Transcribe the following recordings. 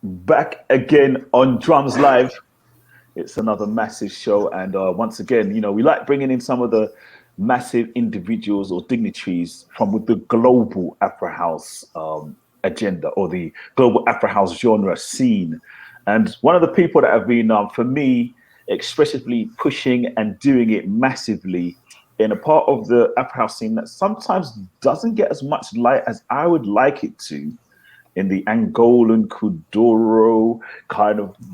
Back again on Drums Live. It's another massive show, and once again, we like bringing in some of the massive individuals or dignitaries from with the global Afro House agenda or the global Afro House genre scene. And one of the people that have been, for me, expressively pushing and doing it massively in a part of the Afro House scene that sometimes doesn't get as much light as I would like it to, in the Angolan Kuduro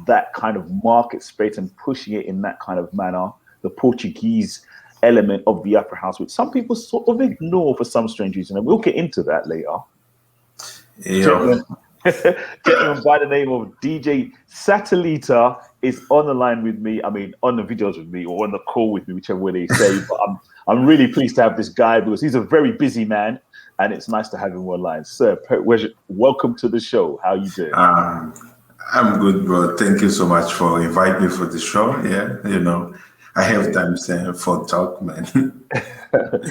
that kind of market space and pushing it in that kind of manner, the Portuguese element of the Afro House, which some people sort of ignore for some strange reason, and we'll get into that later. Yeah. Gentleman by the name of DJ Satelite is on the line with me. I mean, on the videos with me or on the call with me, whichever way they say. But I'm really pleased to have this guy because he's a very busy man, and it's nice to have him online. Sir, welcome to the show. How you doing? I'm good, bro. Thank you so much for inviting me for the show. Yeah, I have time for talk, man.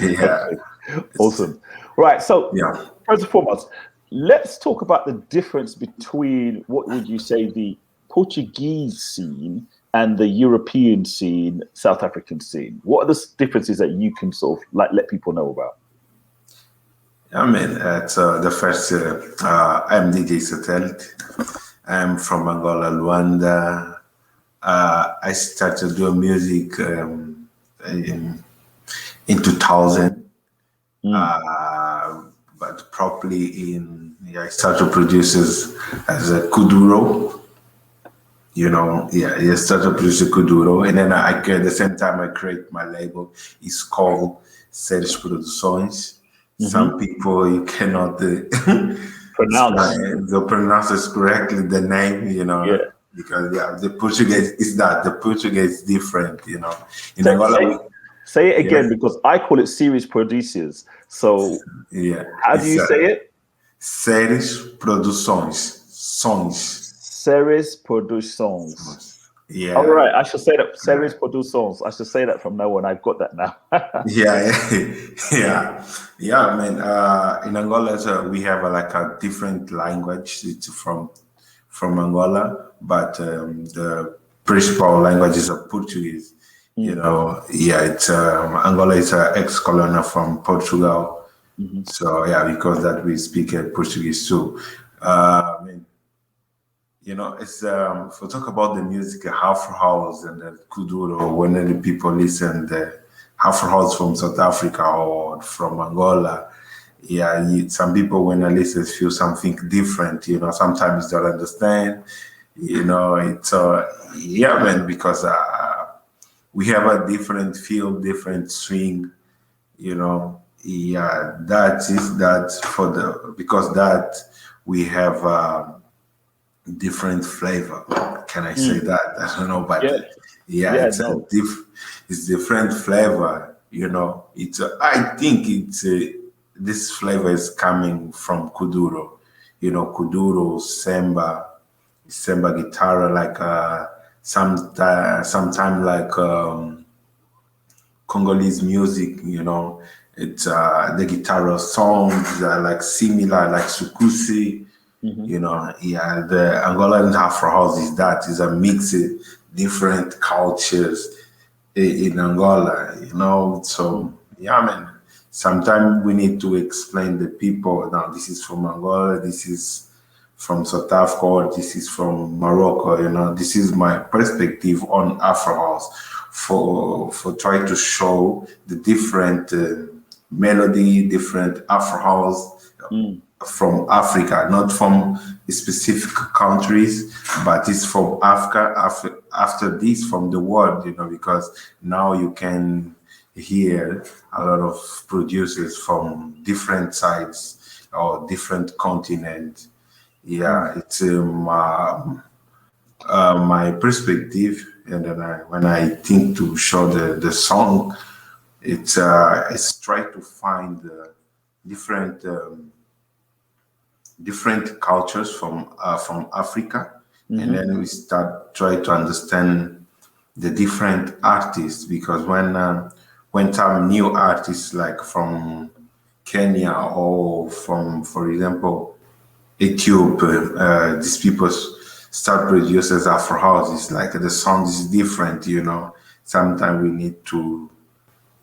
Yeah. Okay. Awesome. Right. So, yeah. First and foremost, let's talk about the difference between what would you say the Portuguese scene and the European scene, South African scene. What are the differences that you can sort of let people know about? I mean, at the first, I'm DJ Satelite. I'm from Angola, Luanda. I started doing music in 2000. But properly I started producing as a Kuduro. I started producing Kuduro, and then at the same time I create my label. It's called Seres Produções. Some people you cannot pronounce it correctly, the name, because the Portuguese is that the Portuguese is different, in Angola. Say it again, because I call it Series Producers. So how do you say it? Seres Produções. Seres Produções. Yeah. All right, I should say that. Seres Produções. I should say that from now on. I've got that now. Yeah. I mean, in Angola, we have a different language. It's from Angola, but the principal language is Portuguese. It's Angola is an ex-colony from Portugal. So because that we speak Portuguese too. I mean, it's if we talk about the music, Afrohouse and the Kuduro, when the people listen the Afrohouse from South Africa or from Angola, some people when they listen feel something different. Sometimes they don't understand. It's man, because we have a different feel, different swing. That is that because that we have different flavor. Can I say that? I don't know, but it's different flavor. It's I think it's this flavor is coming from Kuduro. Kuduro, Semba guitar, like sometime like Congolese music. It's the guitar songs are like similar, like Sukusi. The Angolan Afrohouse is a mix of different cultures in Angola, So man, sometimes we need to explain the people. Now, this is from Angola, this is from South Africa, or this is from Morocco. This is my perspective on Afrohouse for trying to show the different melody, different Afrohouse. From Africa, not from specific countries, but it's from Africa. After this, from the world, because now you can hear a lot of producers from different sides or different continents. It's my perspective, and then when I think to show the song, it's try to find different cultures from Africa, and then we try to understand the different artists, because when some new artists like from Kenya or from, for example, Ethiopia, these people start producers Afrohouse, it's like the sound is different, Sometimes we need to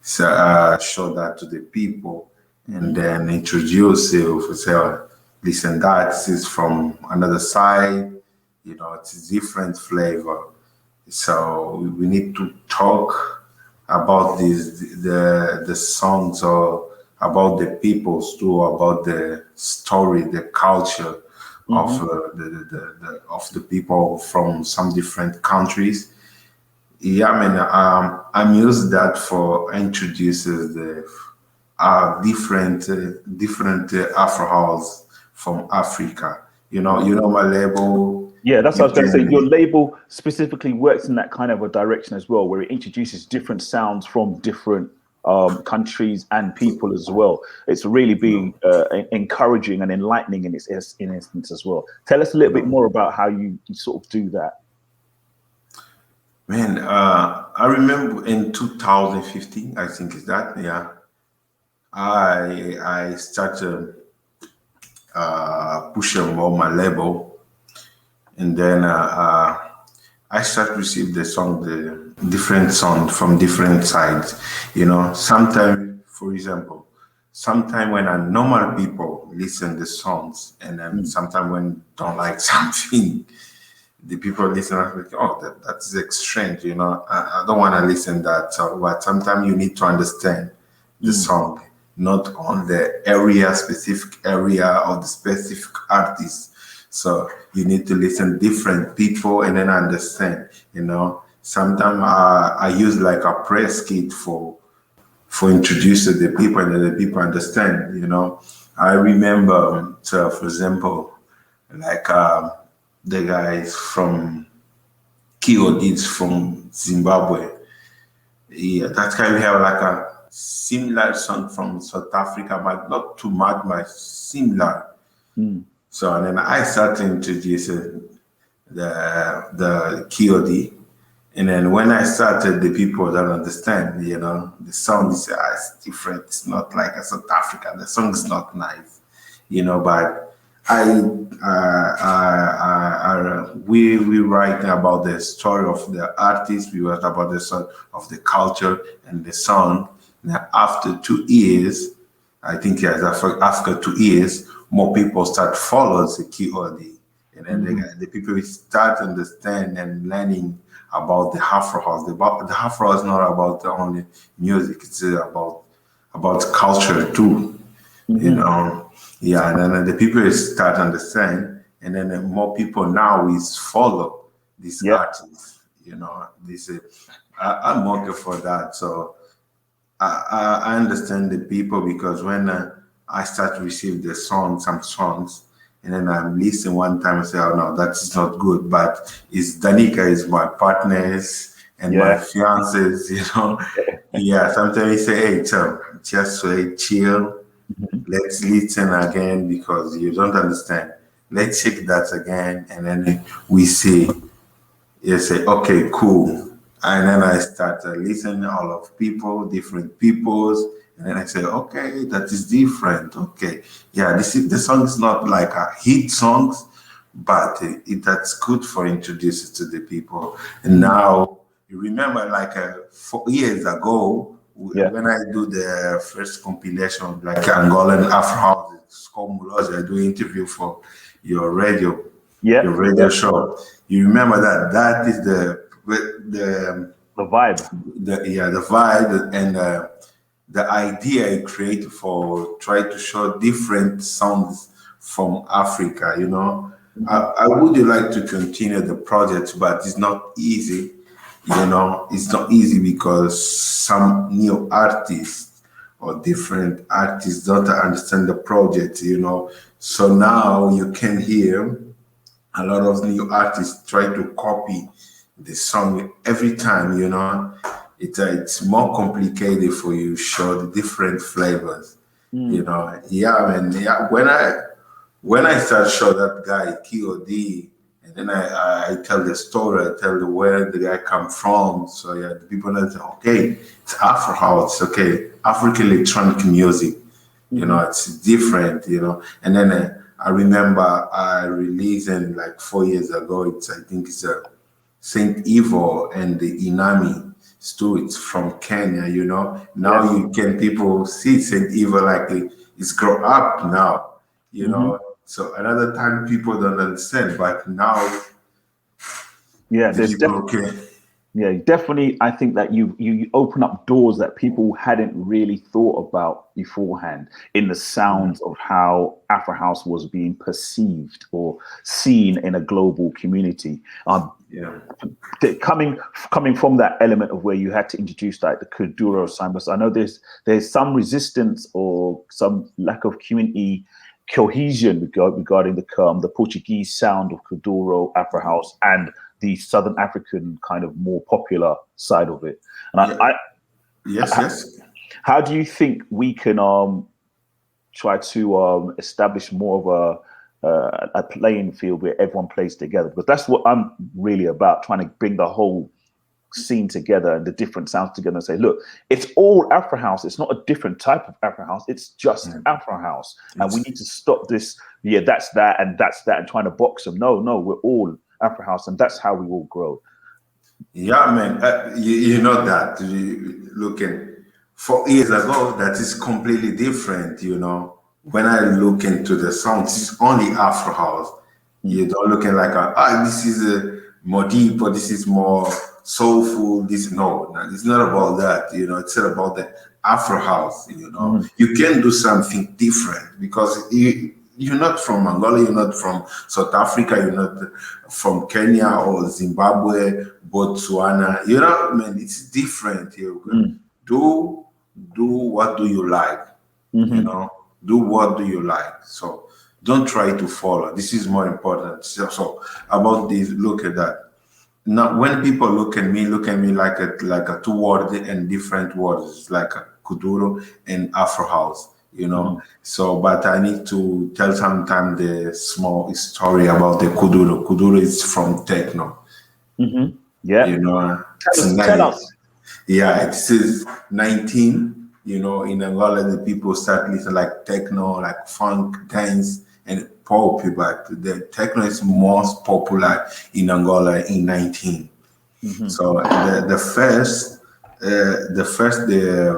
show that to the people and then introduce it. We say, listen, that is from another side, it's a different flavor. So we need to talk about the songs or about the peoples too, about the story, the culture of the people from some different countries. Yeah, I mean, I'm used that for introduces the different Afrohouse from Africa. You know my label. Yeah, that's what I was going to say. Your can- label specifically works in that kind of a direction as well, where it introduces different sounds from different countries and people as well. It's really being encouraging and enlightening in its instance as well. Tell us a little bit more about how you sort of do that. Man, I remember in 2015, I think is that, yeah. I started pushing on my label, and then I start to receive the different song from different sides. Sometimes, for example, sometimes when a normal people listen the songs, and then sometimes when don't like something, the people listen and like, oh, that is strange. I don't want to listen that song, but sometimes you need to understand the song, not on the specific area of the specific artist. So you need to listen different people and then understand, Sometimes I use like a press kit for introducing the people and then the people understand, I remember, so for example, like the guys from Keyodits from Zimbabwe. Yeah, that kind of have like a similar song from South Africa, but not too much, but similar. So and then I started introducing the Keyodi. And then when I started, the people don't understand, the song is it's different. It's not like a South Africa. The song is not nice, but we write about the story of the artist. We write about the story of the culture and the song. Now, after 2 years, I think after 2 years, more people start following the KOD, and then the people start understand and learning about the Afrohouse. The Afrohouse is not about only music; it's about culture too. Yeah, and then the people start understand, and then more people now is follow these artists. This I'm working for that, so I understand the people because when I start to receive some songs, and then I'm listening one time and say, oh no, that is not good, but it's Danica is my partners and my fiancés, Yeah, sometimes we say, hey, just wait, chill. Let's listen again because you don't understand. Let's check that again. And then we say, you say, okay, cool. And then I start listening all of people, different peoples. And then I say, okay, that is different. Okay. Yeah, the song is not like a hit songs, but that's good for introducing to the people. And now you remember like 4 years ago, when I do the first compilation, like Angolan Afrohouse, it's called Muloz, I do interview for your radio show. You remember that is the vibe. The vibe and the idea I created for try to show different sounds from Africa, I would like to continue the project, but it's not easy. It's not easy because some new artists or different artists don't understand the project, So now you can hear a lot of new artists try to copy the song every time, It's more complicated for you to show the different flavors, When I start show that guy KOD, and then I tell the story, I tell where the guy come from. So the people that say, okay, it's Afrohouse, okay, African electronic music, it's different, and then I remember I released in like 4 years ago. I think it's a Saint Ivo and the Inami Stew. From Kenya, you know. Now Yeah. you can people see Saint Ivo like it's grown up now, you know. So another time people don't understand, but now Yeah, the there's people definitely. okay. Yeah, definitely. I think that you open up doors that people hadn't really thought about beforehand in the sounds of how Afro House was being perceived or seen in a global community. Yeah. Coming from that element of where you had to introduce like the Kuduro sambas. I know there's some resistance or some lack of community cohesion regarding the Portuguese sound of Kuduro, Afro House, and the Southern African kind of more popular side of it. And Yeah. Yes, yes. how do you think we can try to establish more of a playing field where everyone plays together? Because that's what I'm really about, trying to bring the whole scene together and the different sounds together and say, look, it's all Afro House. It's not a different type of Afro House. It's just Afro House. And we need to stop this. Yeah, that's that and trying to box them. No, we're all Afro House, and that's how we all grow. Yeah, man. You know that. Looking 4 years ago, that is completely different. You know, when I look into the songs, it's only Afro House. You don't look at like this is more deep or this is more soulful. This no, it's not about that. You know, it's not about the Afro House. You know, you can do something different because you're not from Angola, you're not from South Africa, you're not from Kenya or Zimbabwe, Botswana. You know, man, it's different. You do what do you like? You know, do what do you like? So don't try to follow. This is more important. So about this, look at that. Now, when people look at me like a two word and different words. It's like a Kuduro and Afro House, you know. So, but I need to tell sometime the small story about the Kuduro. Kuduro is from techno, Yeah. you know. It's Tell nice. us. Yeah, it says 19. You know, in Angola, the people start listening like techno, like funk, dance, and pop. But the techno is most popular in Angola in 19. So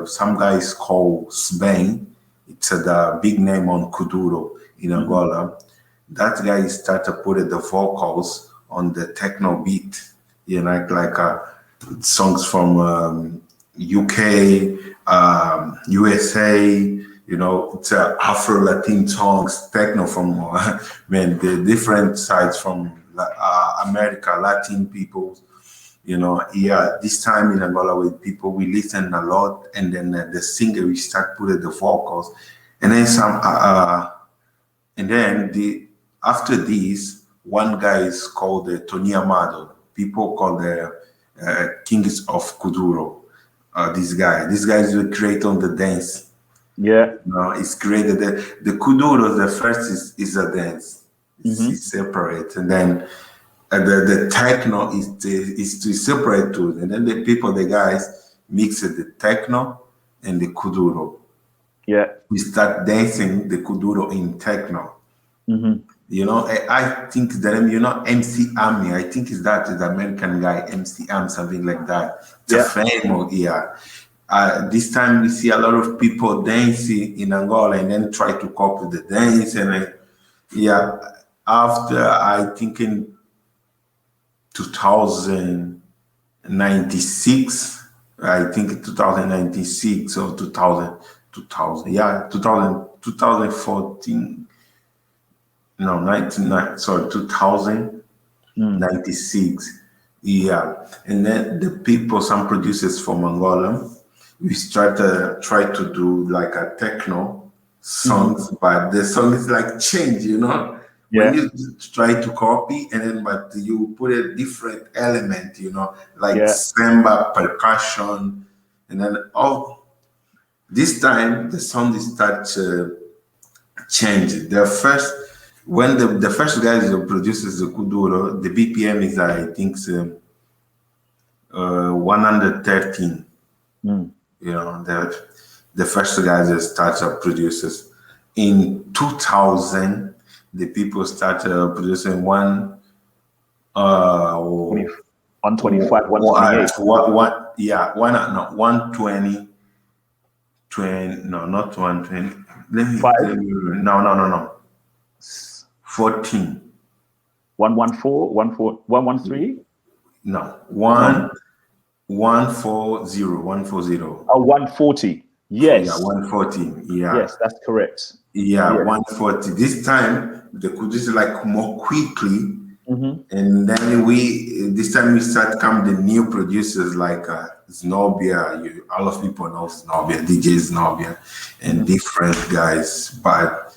some guys called Sbain. It's the big name on Kuduro in Angola. That guy started putting the vocals on the techno beat. You know, like songs from UK, USA. You know, it's Afro Latin songs, techno from man, the different sides from America, Latin people. You know, yeah, this time in Angola with people, we listen a lot, and then the singer we start putting the vocals, and then after this, one guy is called Tony Amado. People call the Kings of Kuduro. This guy is great on the dance. Yeah. No, it's created the Kuduro. The first is a dance. It's separate, and then the techno is to separate too. And then the guys mix the techno and the Kuduro. Yeah. We start dancing the Kuduro in techno. You know, I think the name, you know, MC Ami. I think is the American guy, MC Am, something like that. It's a famous, yeah. This time we see a lot of people dancing in Angola and then try to copy the dance. And after I think in 2096, I think 2096 or 2014. No, 2096. Yeah. And then the people, some producers from Angola, we try to do like a techno songs, but the song is like change, you know? When you try to copy and then but you put a different element, you know, like samba, percussion, and then this time the song start changing. When the first guy that produces the Kuduro, the BPM is I think 113. You know, the first guy that starts up producers. In 2000, the people started producing one, 125, 128. no, 120, 20, no, not 120. Five, No. 14. 114, 113. No, No, 140. 140. Yeah, Yes, 140. Yeah. yes, that's correct. Yeah, Yeah. 140. This time they could just like more quickly. Mm-hmm. And then this time we start come the new producers like Znobia. All of people know Znobia, DJ Znobia, and different guys. But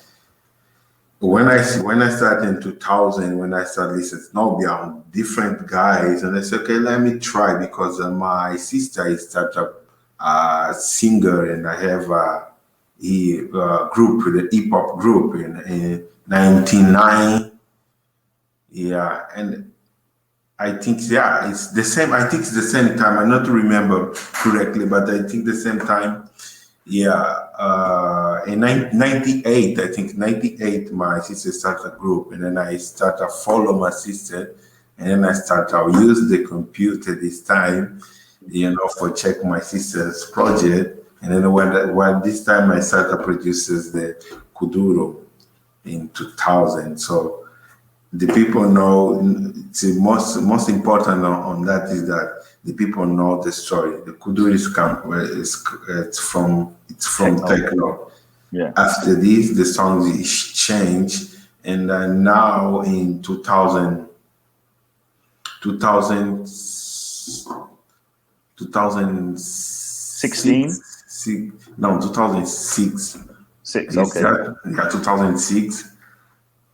when I started in 2000, when I started listening to Znobia on different guys, and I said, okay, let me try because my sister is such a singer, and I have a group, the hip hop group in 99. Yeah, and I think it's the same. I think it's the same time. I not remember correctly, but I think the same time. Yeah, in 98, I think 98, my sister started a group, and then I started to follow my sister, and then I started to use the computer this time, for check my sister's project, and then when this time I started to produce the Kuduro in 2000. So the people know the most important on that is that the people know the story. The Kudu is it's from techno. Yeah. After this, the songs is changed, and now in 2000, 16? 2006. Six, okay. 2006.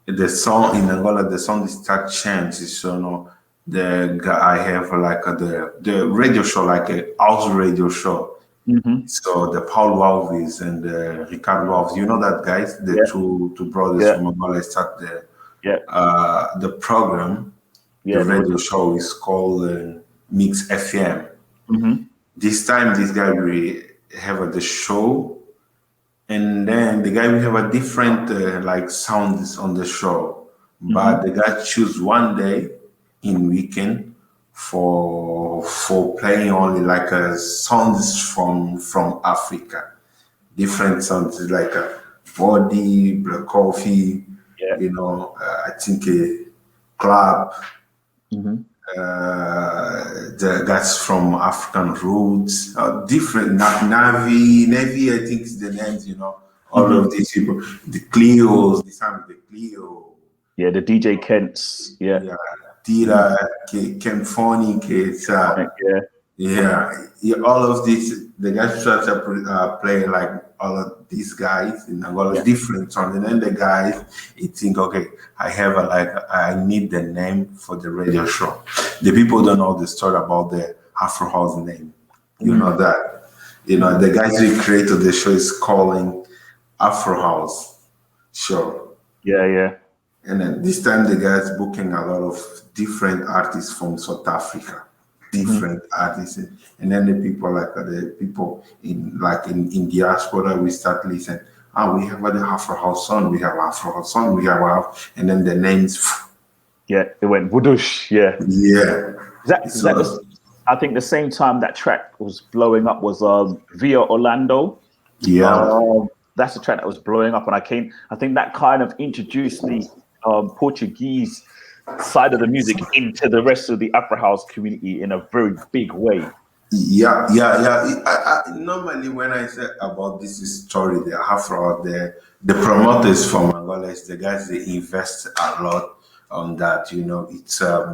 The song in Angola, the song start changes. So the guy I have like the radio show, like a house radio show. Mm-hmm. So the Paul Alves and Ricardo Alves, you know that guys, the two brothers from Angola start the program. Yeah, the radio show is called Mix FM. Mm-hmm. This time, this guy will have the show. And then the guy will have a different like sounds on the show, but the guy choose one day in weekend for playing only like songs from Africa, different sounds like a body, black coffee, I think a club. The guys from African roots, different Navy, I think is the names, all of these people, the Cleos, the sound of the Cleo. Yeah, the DJ Kents. Yeah. Tira, Kemphonic, it's all of these. The guys start to play like all of these guys in Angola, different songs, and then the guys, think, okay, I need the name for the radio show. The people don't know the story about the Afrohouse name. You know that. The guys who created the show is calling Afrohouse show. Yeah. And then this time the guys booking a lot of different artists from South Africa. Different artists, and then the people in diaspora, we start listening. We have the Afrohouse song, we have Afrohouse song, we have, and then the names. Yeah, it went whoosh. Yeah. I think the same time that track was blowing up was Via Orlando. Yeah. That's the track that was blowing up, and I think that kind of introduced the Portuguese side of the music into the rest of the Afrohouse community in a very big way. Yeah. Normally, when I say about this story, the Afro, the promoters from Angola, the guys, they invest a lot on that. It's a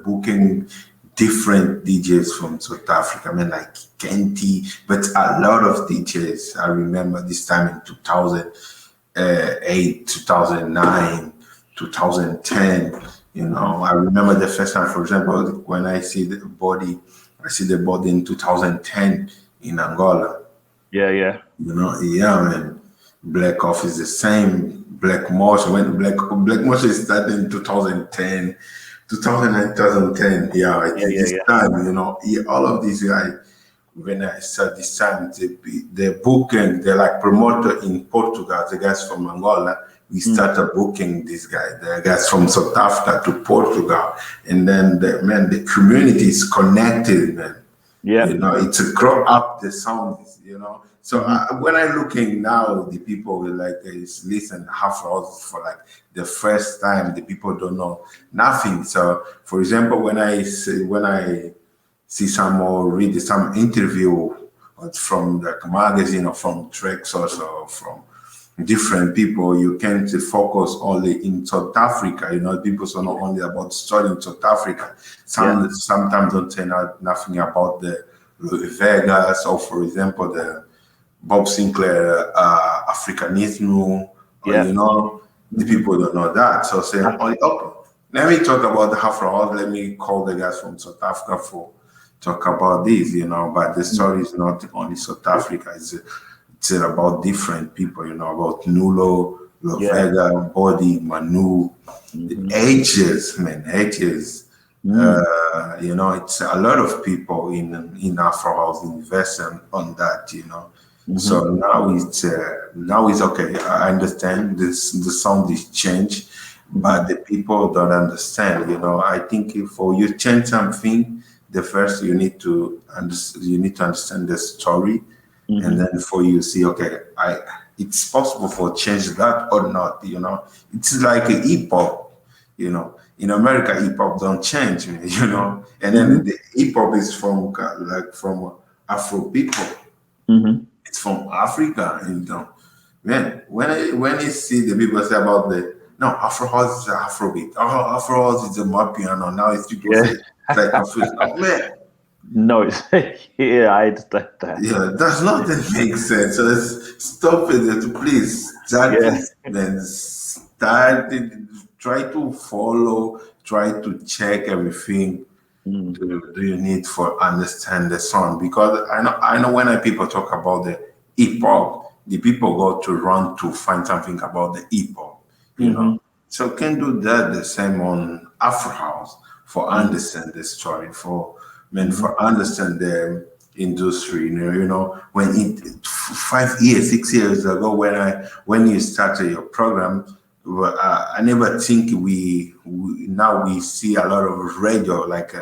booking different DJs from South Africa, like Kenti, but a lot of DJs. I remember this time in 2008, 2009, 2010. I remember the first time, for example, when I see the body in 2010 in Angola. Yeah. Man. Black Off is the same. Black Motion, when Black Motion started in 2010, 2009, 2010. This time, all of these guys when I start this time, the booking, the like promoter in Portugal, the guys from Angola, we started booking this guy, the guys from South Africa to Portugal, and then the community is connected, man. Yeah. You know, it's a grow up the sounds, you know. So when I looking now, the people will like is listen Afrohouse for like the first time. The people don't know nothing. So, for example, when I see some or read some interview from the magazine or from tracks or from different people, you can't focus only in South Africa. You know, people are not only about studying South Africa. Sometimes don't say nothing about the Vegas or, for example, the Bob Sinclair Africanismo. Or, you know, the people don't know that. So say, okay, let me talk about the Afrohouse. Let me call the guys from South Africa for talk about this. You know, but the story is not only South Africa. It's about different people, you know, about Nulo, Vega, Body, Manu, ages, man, ages. You know, it's a lot of people in Afrohouse investing on that, you know. So now it's okay. I understand this. The sound is changed, but the people don't understand. You know, I think for you change something, the first you need to understand the story. And then for you see, okay, it's possible for change that or not, you know. It's like a hip hop, you know. In America, hip hop don't change, you know. And then the hip hop is from Afro people. It's from Africa, you know. Man, when you see the people say about Afrohouse is Afrobeat. Oh, Afrohouse is a Amapiano. Now it's people say it's like confused. Oh, man. No, it's I understand that. Yeah, that's not that makes sense. So let's stop it. Please start this, then start it. Try to follow. Try to check everything. Do you need for understand the song? Because I know when people talk about the hip hop, the people go to run to find something about the hip hop. You know, so can do that the same on Afrohouse for understand the story for understand the industry. You know, when 5 years, 6 years ago, when you started your program, I never think we now we see a lot of radio like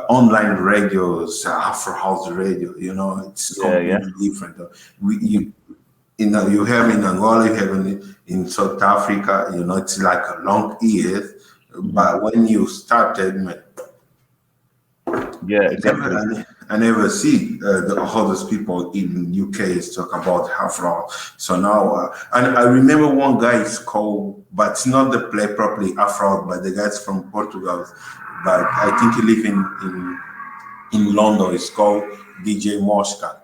online radios, Afrohouse radio. You know, it's completely different. You have in Angola, you have in South Africa. You know, it's like a long years. But when you started, man, exactly. I never see the others people in UK talk about Afro. So now, and I remember one guy is called, but it's not the play properly Afro, but the guy's from Portugal. But I think he live in London. It's called DJ Mosca.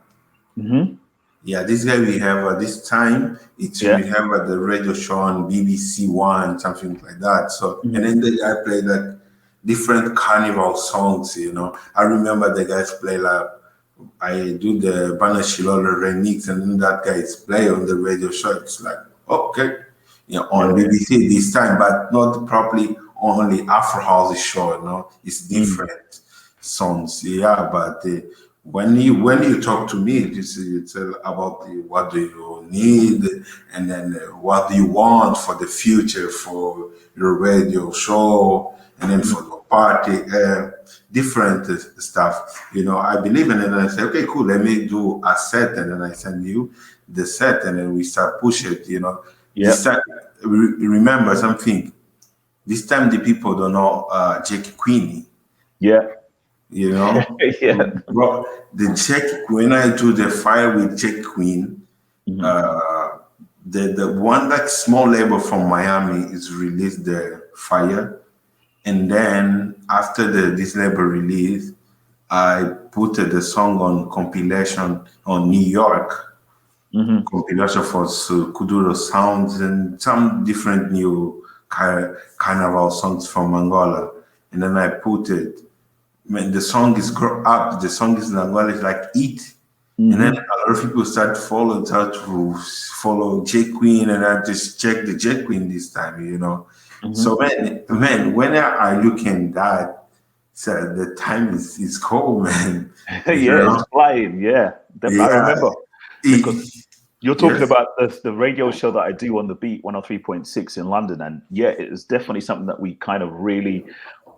Yeah, this guy we have this time. We have the radio show on BBC One, something like that. So and then the guy played like different carnival songs, you know. I remember the guys play like I do the Banashilolo remix, and then that guys play on the radio show. It's like okay, you know, on BBC this time, but not properly only Afrohouse show. You know, it's different songs. Yeah, but when you talk to me, you tell about what do you need, and then what do you want for the future for your radio show, and then for the party, different stuff. You know, I believe in it, and I say, okay, cool. Let me do a set, and then I send you the set, and then we start push it. You know, this time, remember something. This time the people don't know Jackie Queenie. You know, bro, when I do the fire with Jack Queen, the one that small label from Miami is released the fire, and then after this label release, I put the song on compilation on New York, compilation for Kuduro Sounds and some different new carnival songs from Angola, and then I put it. When the song is grow up, the song is in Angola, it's like eat. And then a lot of people start to follow J Queen, and I just check the J Queen this time, you know. So man, when I look in that, So the time is cold, man. You Yeah, it's know? flying. Yeah, definitely. I Yeah. remember because It, you're talking yes. about the radio show that I do on the Beat 103.6 in London, and yeah, it is definitely something that we kind of really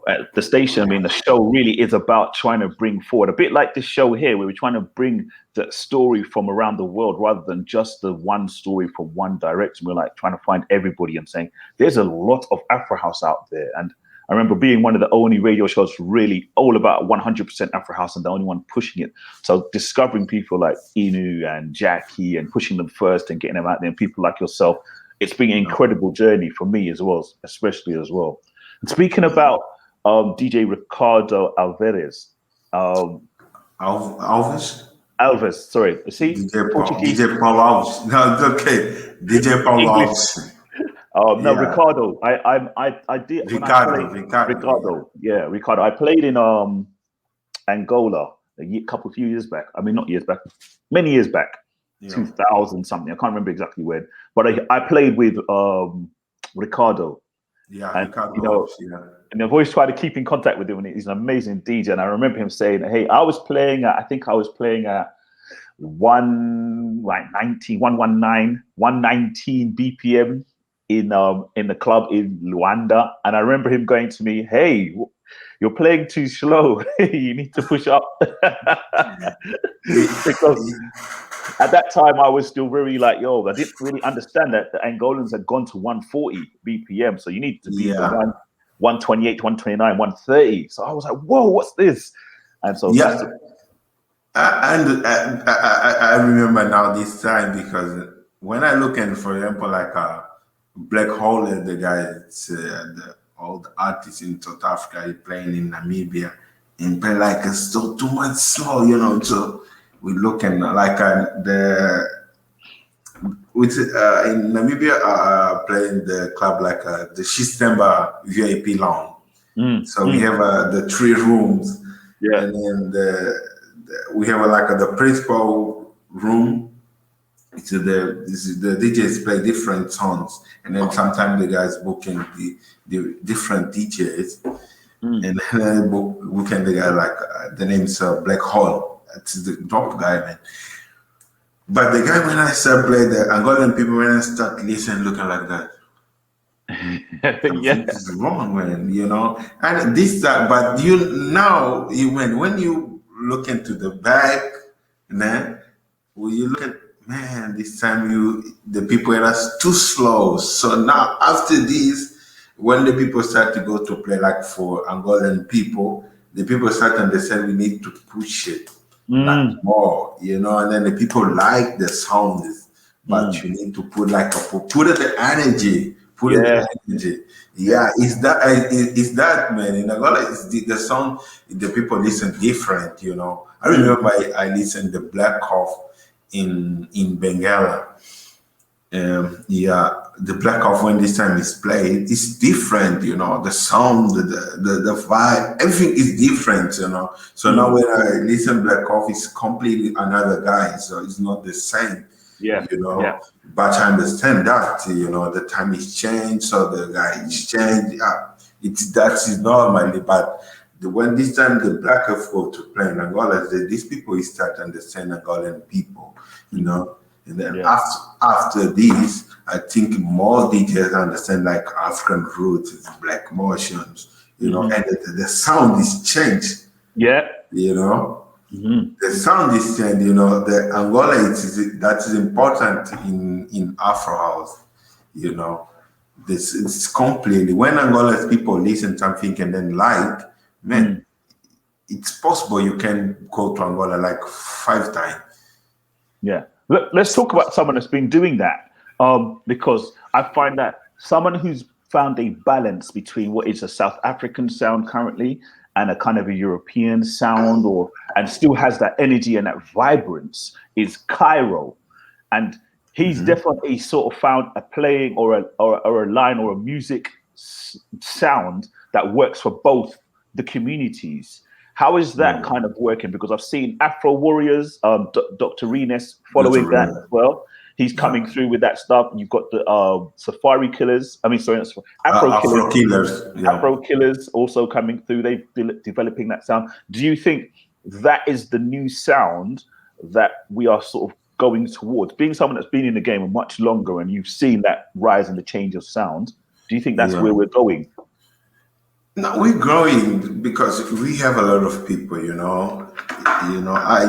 at the station. I mean, the show really is about trying to bring forward a bit like this show here, where we're trying to bring the story from around the world rather than just the one story from one direction. We're like trying to find everybody and saying there's a lot of Afro House out there. And I remember being one of the only radio shows really all about 100% Afro House and the only one pushing it. So discovering people like Inu and Jackie and pushing them first and getting them out there, and people like yourself, it's been an incredible journey for me as well, especially as well. And speaking about DJ Ricardo Alvarez. Alves? Alves, sorry. Is he Portuguese? DJ Paul Alves. No, it's okay. DJ Paul English. Alves. No, Yeah. Ricardo. I did when I played Ricardo. Yeah. Ricardo. Yeah, Ricardo. I played in Angola few years back. I mean, not years back, many years back, Yeah. 2000 something. I can't remember exactly when, but I played with Ricardo. Yeah, And Ricardo you know, Alves. Yeah. and I've always tried to keep in contact with him. And he's an amazing DJ. And I remember him saying, "Hey, I was playing at, I think I was playing at 119 BPM in the club in Luanda." And I remember him going to me, "Hey, you're playing too slow. You need to push up." Because at that time I was still very like, I didn't really understand that the Angolans had gone to 140 BPM. So you need to be the Yeah. 128, 129, 130. So I was like, whoa, what's this? And so Yeah. I remember now this time because when I look at, for example, like Black Hole, the guy, the old artist in South Africa, he playing in Namibia, and play like it's so too much slow, So we looking like in Namibia, playing the club like the Shistemba VIP lounge. So we have the 3 rooms, Yeah. and then we have like the principal room. So the DJs play different songs, and then sometimes the guys booking the different DJs, and then booking the guy like the name's Black Hole. That's the top guy, man. But the guy when I start play the Angolan people when I start listening, looking like that. Something is wrong, man, And this that, but when you look into the back, then when you look at, man, this time the people are too slow. So now after this, when the people start to go to play like for Angolan people, the people start to understand we need to push it like more, and then the people like the sound, but you need to put the energy. Yeah, it's that, man. In Angola, it's the song, the people listen different, I remember I listened to Black Cough in Bengala. The Black Cough when this time is played, it's different, the sound, the vibe, everything is different, So now when I listen Black Cough, it's completely another guy, so it's not the same. But I understand that, the time is changed, so the guy is changed. That's normally, but when this time the Black Cough go to play in Angola, these people start to understand Angolan people, and then after this, I think more DJs understand like African roots, Black motions, and the sound is changed. Yeah. The sound is changed, the Angola that is important in Afro House, This it's completely when Angola's people listen something and then man, it's possible you can go to Angola like 5 times. Yeah. Let's talk about someone that's been doing that, because I find that someone who's found a balance between what is a South African sound currently and a kind of a European sound, and still has that energy and that vibrance is Cairo, and he's definitely sort of found a playing or a line or a music sound that works for both the communities. How is that kind of working? Because I've seen Afro Warriors, Dr. Renes following that as well. He's coming through with that stuff. You've got the Safari Killers. I mean, sorry, not Afro Afro Killers. Killers. Yeah. Afro Killers also coming through. They've developing that sound. Do you think that is the new sound that we are sort of going towards? Being someone that's been in the game much longer and you've seen that rise and the change of sound, do you think that's where we're going? No, we're growing because we have a lot of people,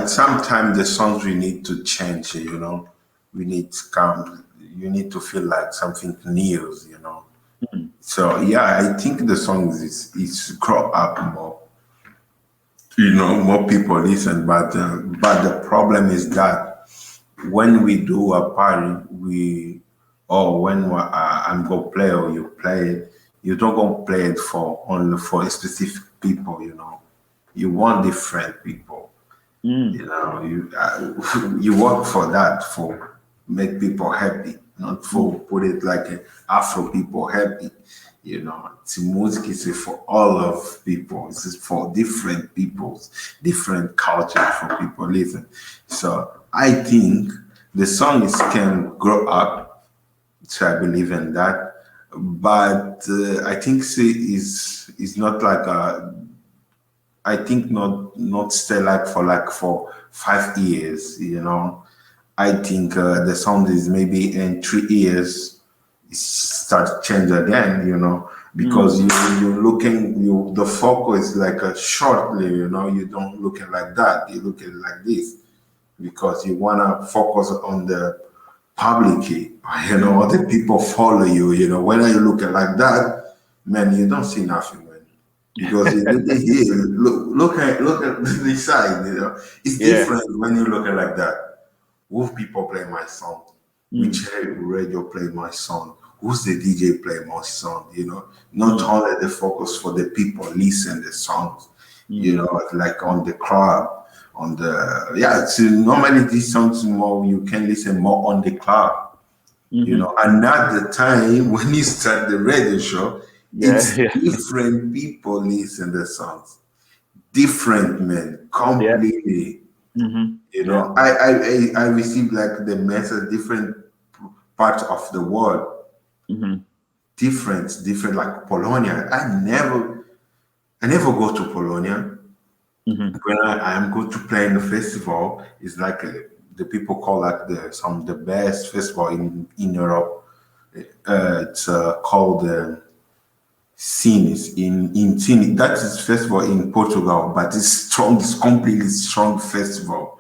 sometimes the songs we need to change, we need to come, you need to feel like something new, Mm-hmm. So yeah, I think the songs is grow up more, more people listen, but the problem is that when we do a party, when I'm gonna play or you play it, you don't go play it only for specific people, You want different people, You work for that, for make people happy, not for put it like Afro people happy, It's music is for all of people. It's for different peoples, different cultures for people listen. So I think the songs can grow up. So I believe in that. But I think is not like I think not stay for 5 years, I think the sound is maybe in 3 years it start change again, because you're looking, the focus is like a shortly, you don't look at like that, you look at it like this, because you wanna focus on the public, other people follow you, when you look at like that, man, you don't see nothing, man. Because you look at here, look at the side, It's different when you look at like that. Who people play my song? Which radio play my song? Who's the DJ play my song? Not only the focus for the people listen the songs, like on the club, on the so normally these songs more you can listen more on the club, and not the time when you start the radio show. Different people listen the songs, different men, completely. I receive like the message different parts of the world, different like Polonia. I never go to Polonia. When I am going to play in the festival, it's like the people call like the best festival in Europe. It's called Cines in Cines. That is festival in Portugal, but it's strong. It's completely strong festival.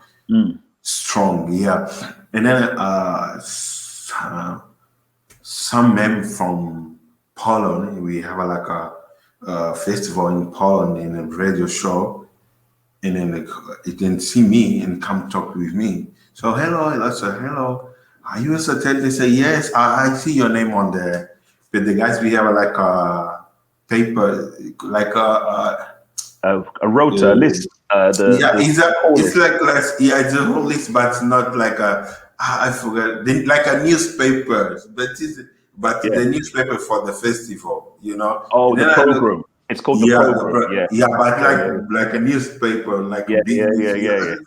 Strong, yeah. And then some men from Poland. We have like a festival in Poland in a radio show, and then you can see me and come talk with me. So hello, I said hello. Are you a Satelite? They say yes. I see your name on there. But the guys we have like a paper, like a rota list. It's like it's a whole list, but it's not like I forgot, like a newspaper, but the newspaper for the festival, Oh, the program. It's called the program. But like a newspaper, like a big newspaper.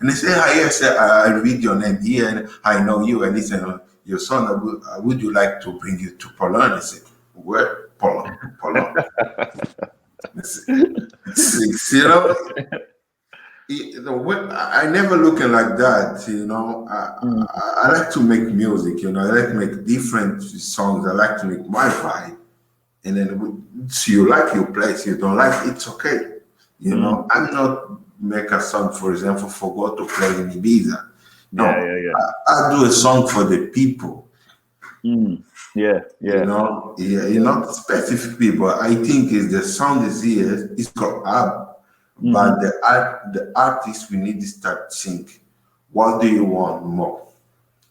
And they say, yes, I read your name here, and I know you, and listen, your son, would you like to bring you to Poland? I said, where? Poland. I never looking like that, I like to make music, I like to make different songs. I like to make my vibe, and then so you like your place, you don't like it's okay, I'm not make a song, for example, forgot to play in Ibiza. No, I do a song for the people. Not specific people. I think is the sound is here, it's got up, but the artist we need to start think. What do you want more?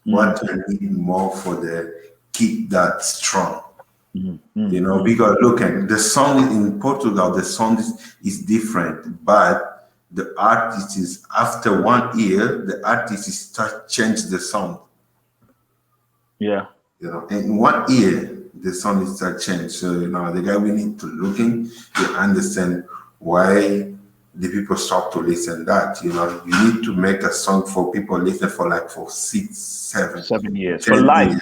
What do you need more for the keep that strong? Because look at the song in Portugal, the song is different, but the artist is after 1 year, the artist is start change the sound. In 1 year, the sound is start change. So the guy we need to look in to understand why the people stop to listen that, you know. You need to make a song for people listen for like for 6, 7, 7 years for 10 life. years.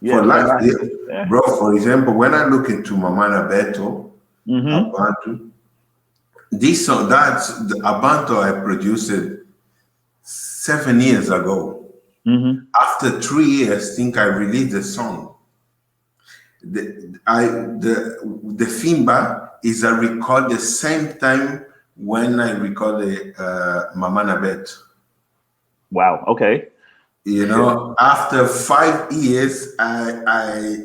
Yeah, For for life, life. yeah. Yeah. Bro, for example, when I look into Mamana Beto, Mm-hmm. Abantu, this song, that's the Abantu I produced it 7 years ago. Mm-hmm. After 3 years, think I released the song. The Fimba is a record the same time when I recorded Mamana Bet. Wow. Okay. You know, after 5 years, I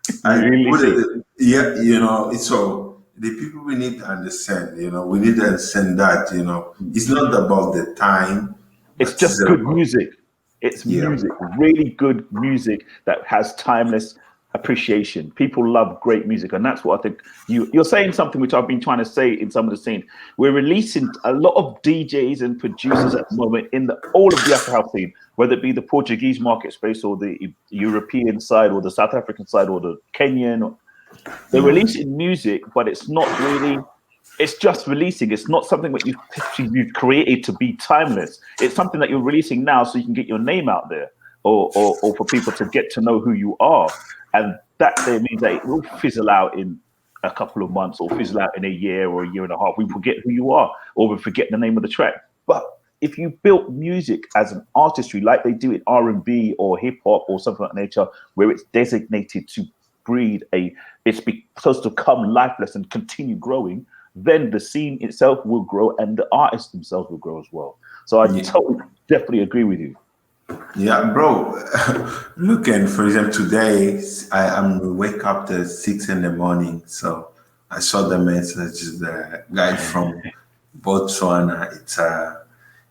You I really put see. it, yeah, you know, so the people we need to understand, you know, we need to understand that, you know, it's not about the time, but It's it's just good about, music. It's yeah, music, really good music that has timeless appreciation. People love great music, and that's what I think you're saying something which I've been trying to say in some of the scene. We're releasing a lot of DJs and producers at the moment in all of the Afrohouse scene, whether it be the Portuguese market space or the European side or the South African side or the Kenyan. They're releasing music, but it's not really. It's just releasing. It's not something that you've created to be timeless. It's something that you're releasing now so you can get your name out there, or for people to get to know who you are. And that there means that it will fizzle out in a couple of months, or fizzle out in a year or a year and a half. We forget who you are, or we forget the name of the track. But if you built music as an artistry, like they do in R&B or hip hop or something like nature, where it's designated to breed supposed to come lifeless and continue growing, then the scene itself will grow and the artists themselves will grow as well. So I yeah, totally, definitely agree with you. yeah, bro. Look, and for example, today I'm wake up at 6 in the morning, so I saw the message. The guy from Botswana,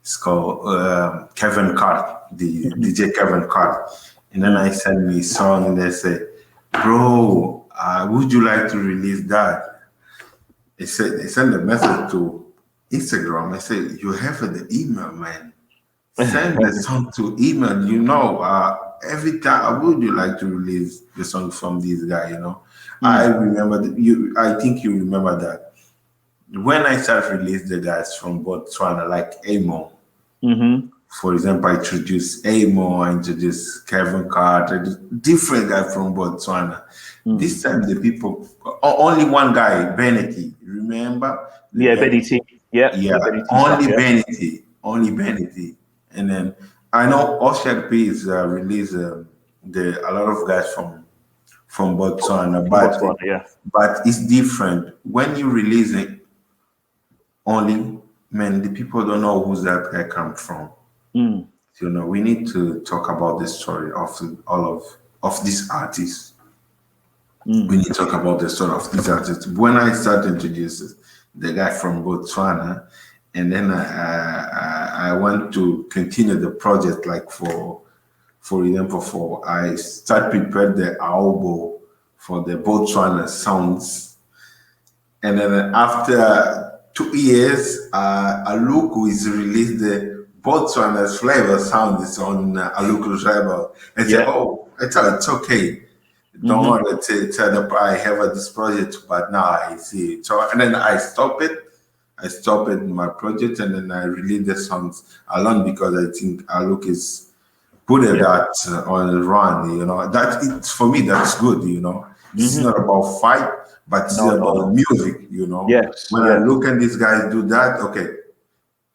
it's called Kevin Cart, the DJ Kevin Cart, and then I send me a song, and they say, "Bro, would you like to release that?" They send a message to Instagram. I say, "You have the email, man. Send the song to email. You know, every time would you like to release the song from this guy? You know, I remember you. I think you remember that when I started release the guys from Botswana, like Amo. Mm-hmm. For example, I introduced Amo, I introduced Kevin Carter, different guy from Botswana. This time the people, only one guy, Benety, remember? The Yeah, Benny Benety. T. Yeah, Yeah, the Benny T stuff. Yeah. Only Benety. And then I know Oshad P is released a lot of guys from Botswana, From Botswana. Yeah. but it's different. When you release it, only, man, the people don't know who's that guy come from. Mm. You know, we need to talk about the story of all of these artists. We need to talk about the story of these artists. When I started introducing the guy from Botswana, and then I want to continue the project, like for example, I start prepared the album for the Botswana sounds, and then after 2 years, Aluku is released the Botswana's flavor sound is on Aluku's label. I said, Yeah. oh, I thought it's okay. Don't worry, tell the I have this project, but now I see it. So and then I stop it. I stop it my project, and then I release the songs alone because I think Aluk is put it that on the run. You know that it's for me that's good. You know, this is not about fight, but it's No, no, about no. music. You know, Yes. when I Yes. look at these guys do that, okay,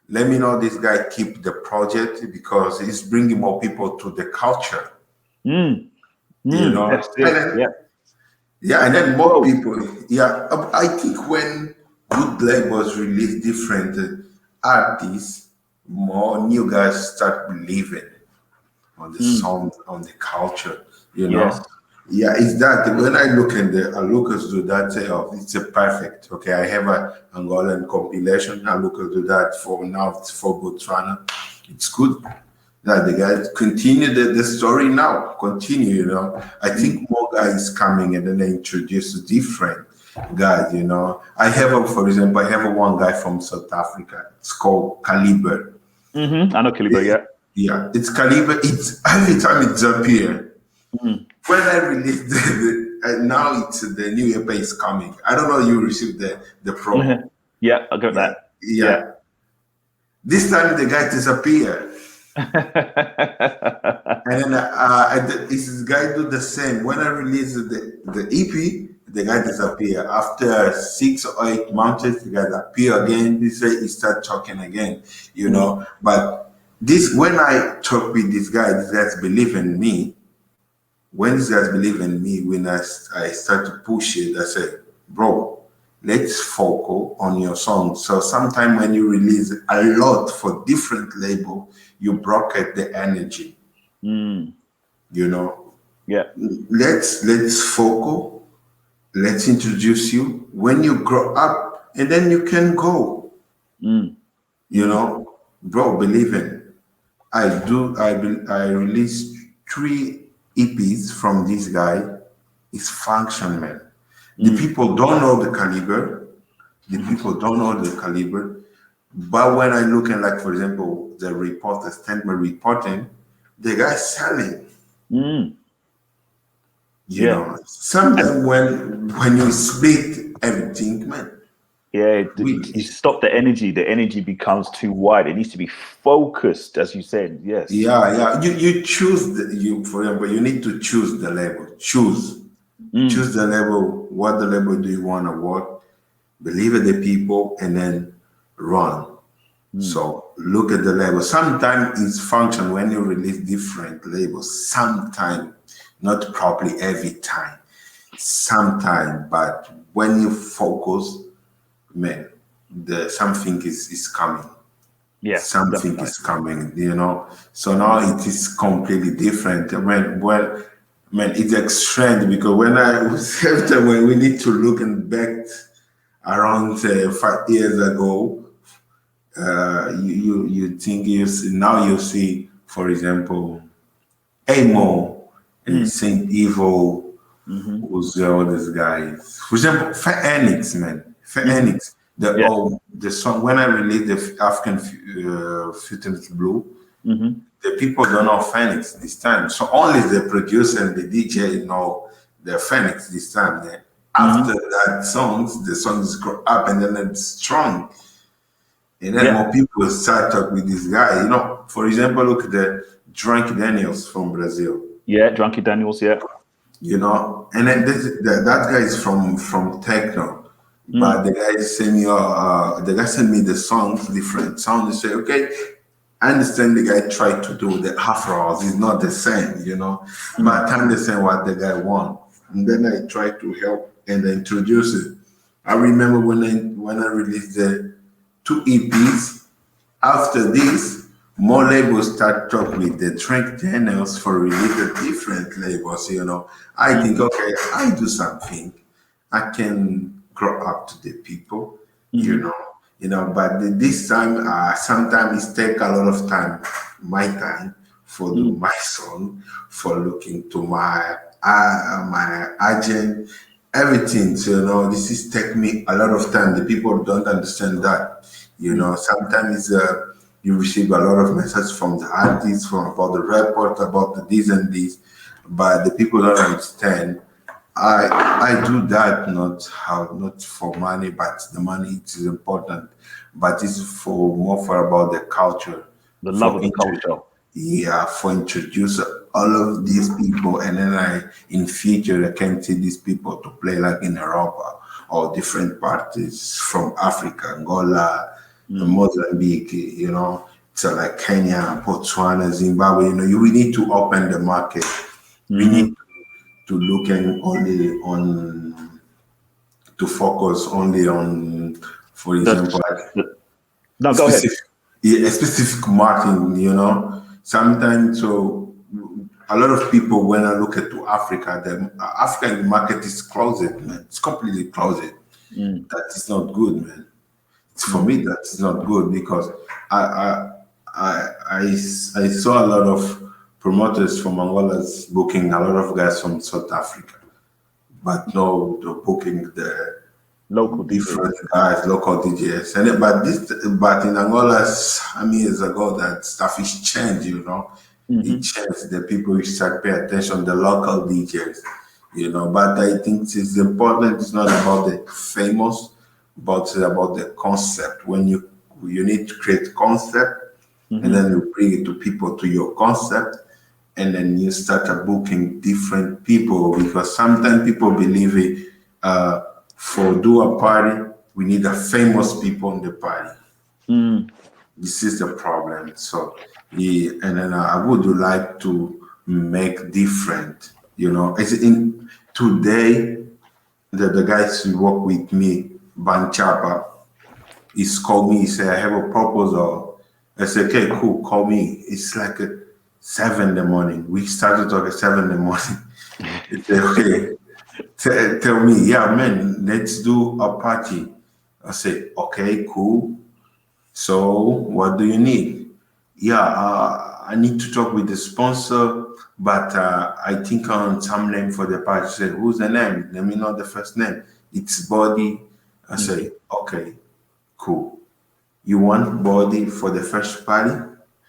let me know this guy keep the project because he's bringing more people to the culture. You know, That's and it. then Yeah. yeah, and then more Bro. people. Yeah, I think when good labels release different artists, more new guys start believing on the sound, on the culture. You Yes. know, yeah, it's that when I look at the Lucas do that, say, oh, it's a perfect. Okay, I have a Angolan compilation. I look do that for now for Botswana. It's good that the guys continue the story now. Continue, you know. I think more guys coming and then they introduce different guys, you know. For example, I have one guy from South Africa. It's called Caliber. I know Kiliber. Yeah. Yeah, it's Caliber. It's every time it's up here. When I release now it's the new EP is coming. I don't know you received the promo. Yeah, I got Yeah, that. Yeah. yeah. This time the guy disappeared. And then this guy do the same. When I release the EP, the guy disappear. After 6 or 8 months, the guy appear again. He start talking again, you Mm, know. But this when I talk with this guys believe in me. When these guys believe in me, when I start to push it, I say, bro, let's focus on your song. So sometime when you release a lot for different label, you broadcast the energy, mm, you know. yeah. Let's focus, let's introduce you. When you grow up, and then you can go, Mm, you mm, know. Bro, believe in. I released 3 EPs from this guy. It's function, man. The mm, people don't know the caliber. The mhm, people don't know the caliber. But when I look at, like, for example, the report, the statement reporting, the guy's selling. mm, You yeah. know, And sometimes when you split everything, man, yeah, you we stop the energy. The energy becomes too wide. It needs to be focused, as you said. Yes. yeah. You choose for example, you need to choose the label. Mm, Choose the label. What the label do you want to work? Believe in the people, and then run. mm, So look at the label. Sometimes it's function when you release different labels. Sometimes, not probably every time. Sometimes, but when you focus, man, the something is coming. yeah, Something definitely. is coming, you know. So now it is completely different. When man, it's strange because when I was after when we need to look and back around 5 years ago, you think now you see, for example, Amo and Mm, Saint Evil, hmm who's all these guys. For example, Phoenix, man, hmm Phoenix. Yeah. The song when I released the African Futurist Blue, hmm the people don't know Phoenix this time. So only the producer and the DJ know the Phoenix this time. Then hmm after that songs, the songs grow up and then it's strong. And then Yeah. more people start talking with this guy. You know, for example, look at the Drunk Daniels from Brazil. Yeah. Drunky Daniels. Yeah. You know, and then that guy is from techno, but Mm, the guy sent me the songs, different sounds. Say, okay, I understand the guy tried to do the Afrohouse. It's not the same, you know, mm, but I understand what the guy want. And then I try to help and introduce it. I remember when I released the 2 EPs. After this, more labels start talking with the drink channels for related different labels. You know, I think, mm, okay, I do something. I can grow up to the people. You hmm know, But this time, sometimes it take a lot of time, my time, for do mm, my song, for looking to my agent, everything. So, this is take me a lot of time. The people don't understand that. mm, Sometimes you receive a lot of messages from the artists, from about the report, about the this and this, but the people don't understand. I do that not for money, but the money it is important, but it's for more for about the culture, The love for of the culture. yeah, for introduce all of these people, and then in future I can see these people to play like in Europe or different parties from Africa, Angola, Mm, Mozambique, so like Kenya, Botswana, Zimbabwe. We need to open the market. We mm. need to look and only on to focus only on, for example, The, like the, no, go ahead. specific, yeah, a specific marketing. Sometimes so a lot of people when I look at to Africa, the African market is closed, man. It's completely closed. Mm, That is not good, man. For mm, me, that is not good because I I I saw a lot of promoters from Angola's booking a lot of guys from South Africa, but no, they're booking the local DJs. different guys, local DJs. But in Angola, some years ago, that stuff is changed. It Hmm changed. The people will start pay attention, the local DJs. But I think it's important. It's not about the famous, but it's about the concept. When you need to create concept, and then you bring it to people to your concept, and then you start booking different people, because sometimes people believe it. For do a party, we need a famous people in the party. This is the problem. So, yeah, and then I would like to make different. As in today, the guys who work with me, Banchapa, he's called me. He said, "I have a proposal." I said, "Okay, cool. Call me." It's like 7 in the morning. We started talking 7 in the morning. He said, "Okay, tell me, yeah, man, let's do a party." I said, "Okay, cool. So what do you need?" "Yeah, I need to talk with the sponsor, but I think on some name for the party." I said, "Who's the name? Let me know the first name." "It's Body." I say, "Okay, cool. You want Body for the first party,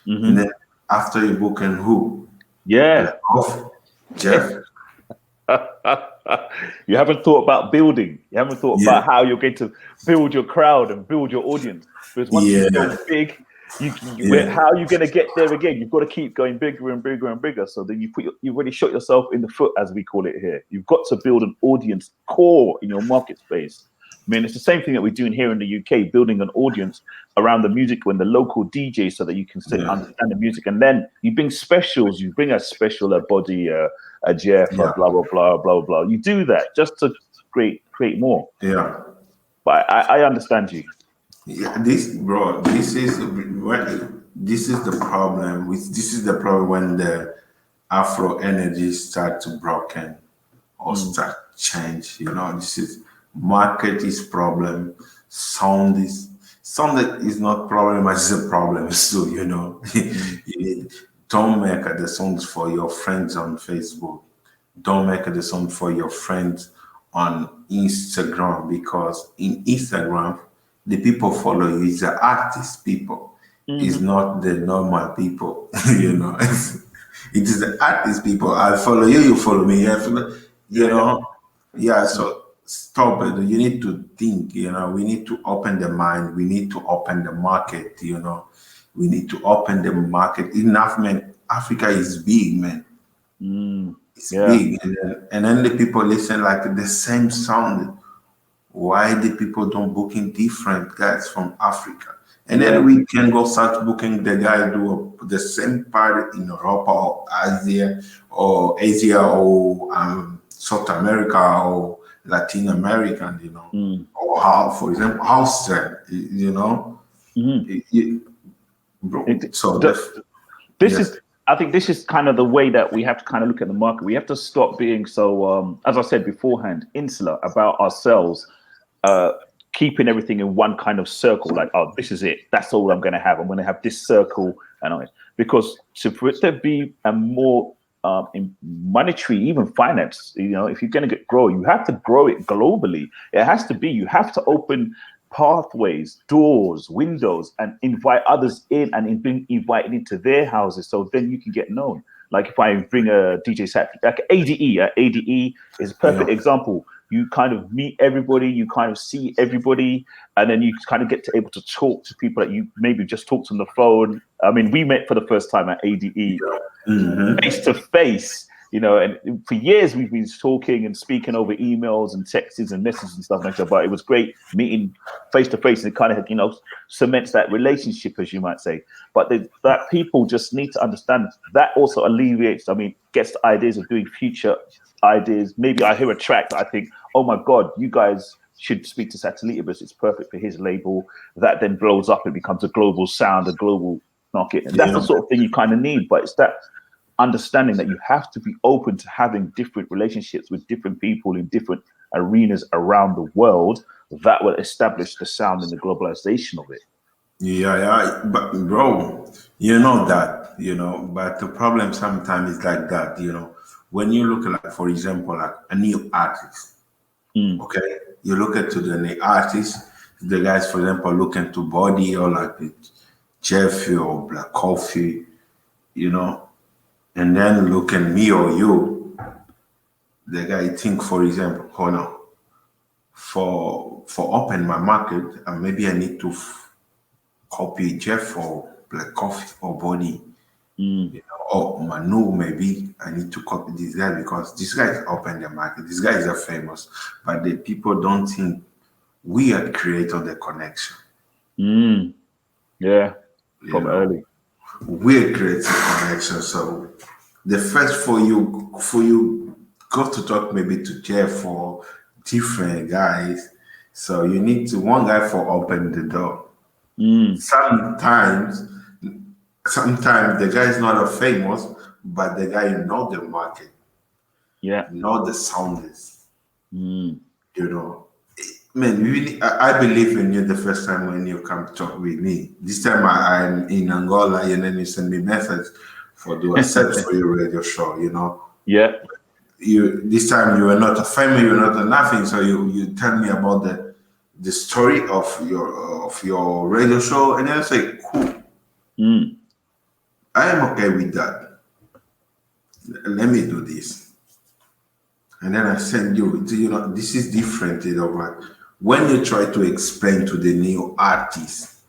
and then after you book and who? Yeah. Black Off, Jeff." You haven't thought about building. You haven't thought Yeah, about how you're going to build your crowd and build your audience. Because once you yeah, go big, yeah, how are you going to get there again? You've got to keep going bigger and bigger and bigger. So then you've already shot yourself in the foot, as we call it here. You've got to build an audience core in your market space. I mean, it's the same thing that we're doing here in the UK, building an audience around the music when the local DJ, so that you can yeah, understand the music. And then you bring specials, you bring a special, a Body, a Jeff, a yeah, blah, blah, blah, blah, blah. You do that just to create more. yeah. But I understand you. Yeah, this bro, this is the problem. This is the problem when the Afro energy start to broken or start change. This is market is problem. Sound is not problem, but it's a problem. So you need, don't make the songs for your friends on Facebook. Don't make the song for your friends on Instagram, because in Instagram the people follow you is the artist people, is not the normal people. It is the artist people. I follow you, you follow me. You know, yeah. So stop it. You need to think. We need to open the mind. We need to open the market. We need to open the market. Enough, man. Africa is big, man. It's Yeah. big, and then the people listen like the same sound. Why the people don't booking different guys from Africa? And then we can go start booking the guy do the same party in Europe or Asia or South America or Latin American, or how, for example, Australia, bro. So This yeah, is, I think this is kind of the way that we have to kind of look at the market. We have to stop being so, as I said beforehand, insular about ourselves, uh, keeping everything in one kind of circle. Like, oh, this is it. That's all I'm going to have. I'm going to have this circle and all. Because for it to be a more in monetary, even finance, if you're going to grow, you have to grow it globally. It has to be. You have to open pathways, doors, windows, and invite others in and being invited into their houses, so then you can get known. Like if I bring a DJ set, like ADE is a perfect yeah, example. You kind of meet everybody, you kind of see everybody, and then you kind of get to able to talk to people that you maybe just talked on the phone. I mean, we met for the first time at ADE face to face, and for years we've been talking and speaking over emails and texts and messages and stuff like that. But it was great meeting face to face, and it kind of cements that relationship, as you might say. But that people just need to understand that also alleviates. I mean, gets the ideas of doing future ideas. Maybe I hear a track that I think, oh my god, you guys should speak to Satelite because it's perfect for his label. That then blows up. It becomes a global sound, a global market, and that's the yeah. sort of thing you kind of need. But it's that understanding that you have to be open to having different relationships with different people in different arenas around the world that will establish the sound and the globalization of it. Yeah, yeah, but bro, but the problem sometimes is like that, when you look like, for example, like a new artist, okay, you look at to the new artist, the guys, for example, look into Body or like Jeffy or Black Coffee, and then look at me or you, the guy think, for example, oh no, for open my market, and maybe I need to copy Jeff or Black Coffee or Bonnie, you know, or Manu. Maybe I need to copy this guy because this guy is open the market. These guys are famous, but the people don't think we are creating the connection. Yeah, You from know, early. we're creating connection. So the first for you go to talk maybe to Jeff or different guys. So you need to one guy for open the door. Sometimes the guy is not a famous, but the guy know the market, Yeah. know the sounders. You know, man, really, I believe in you the first time when you come talk with me. This time I'm in Angola, and then you send me message for do a set for your radio show. You know, Yeah. you this time you are not a family, you're not a nothing. So you tell me about the story of your radio show, and then I say, cool, I am okay with that. Let me do this. And then I send you, you know, this is different, you know, but when you try to explain to the new artist,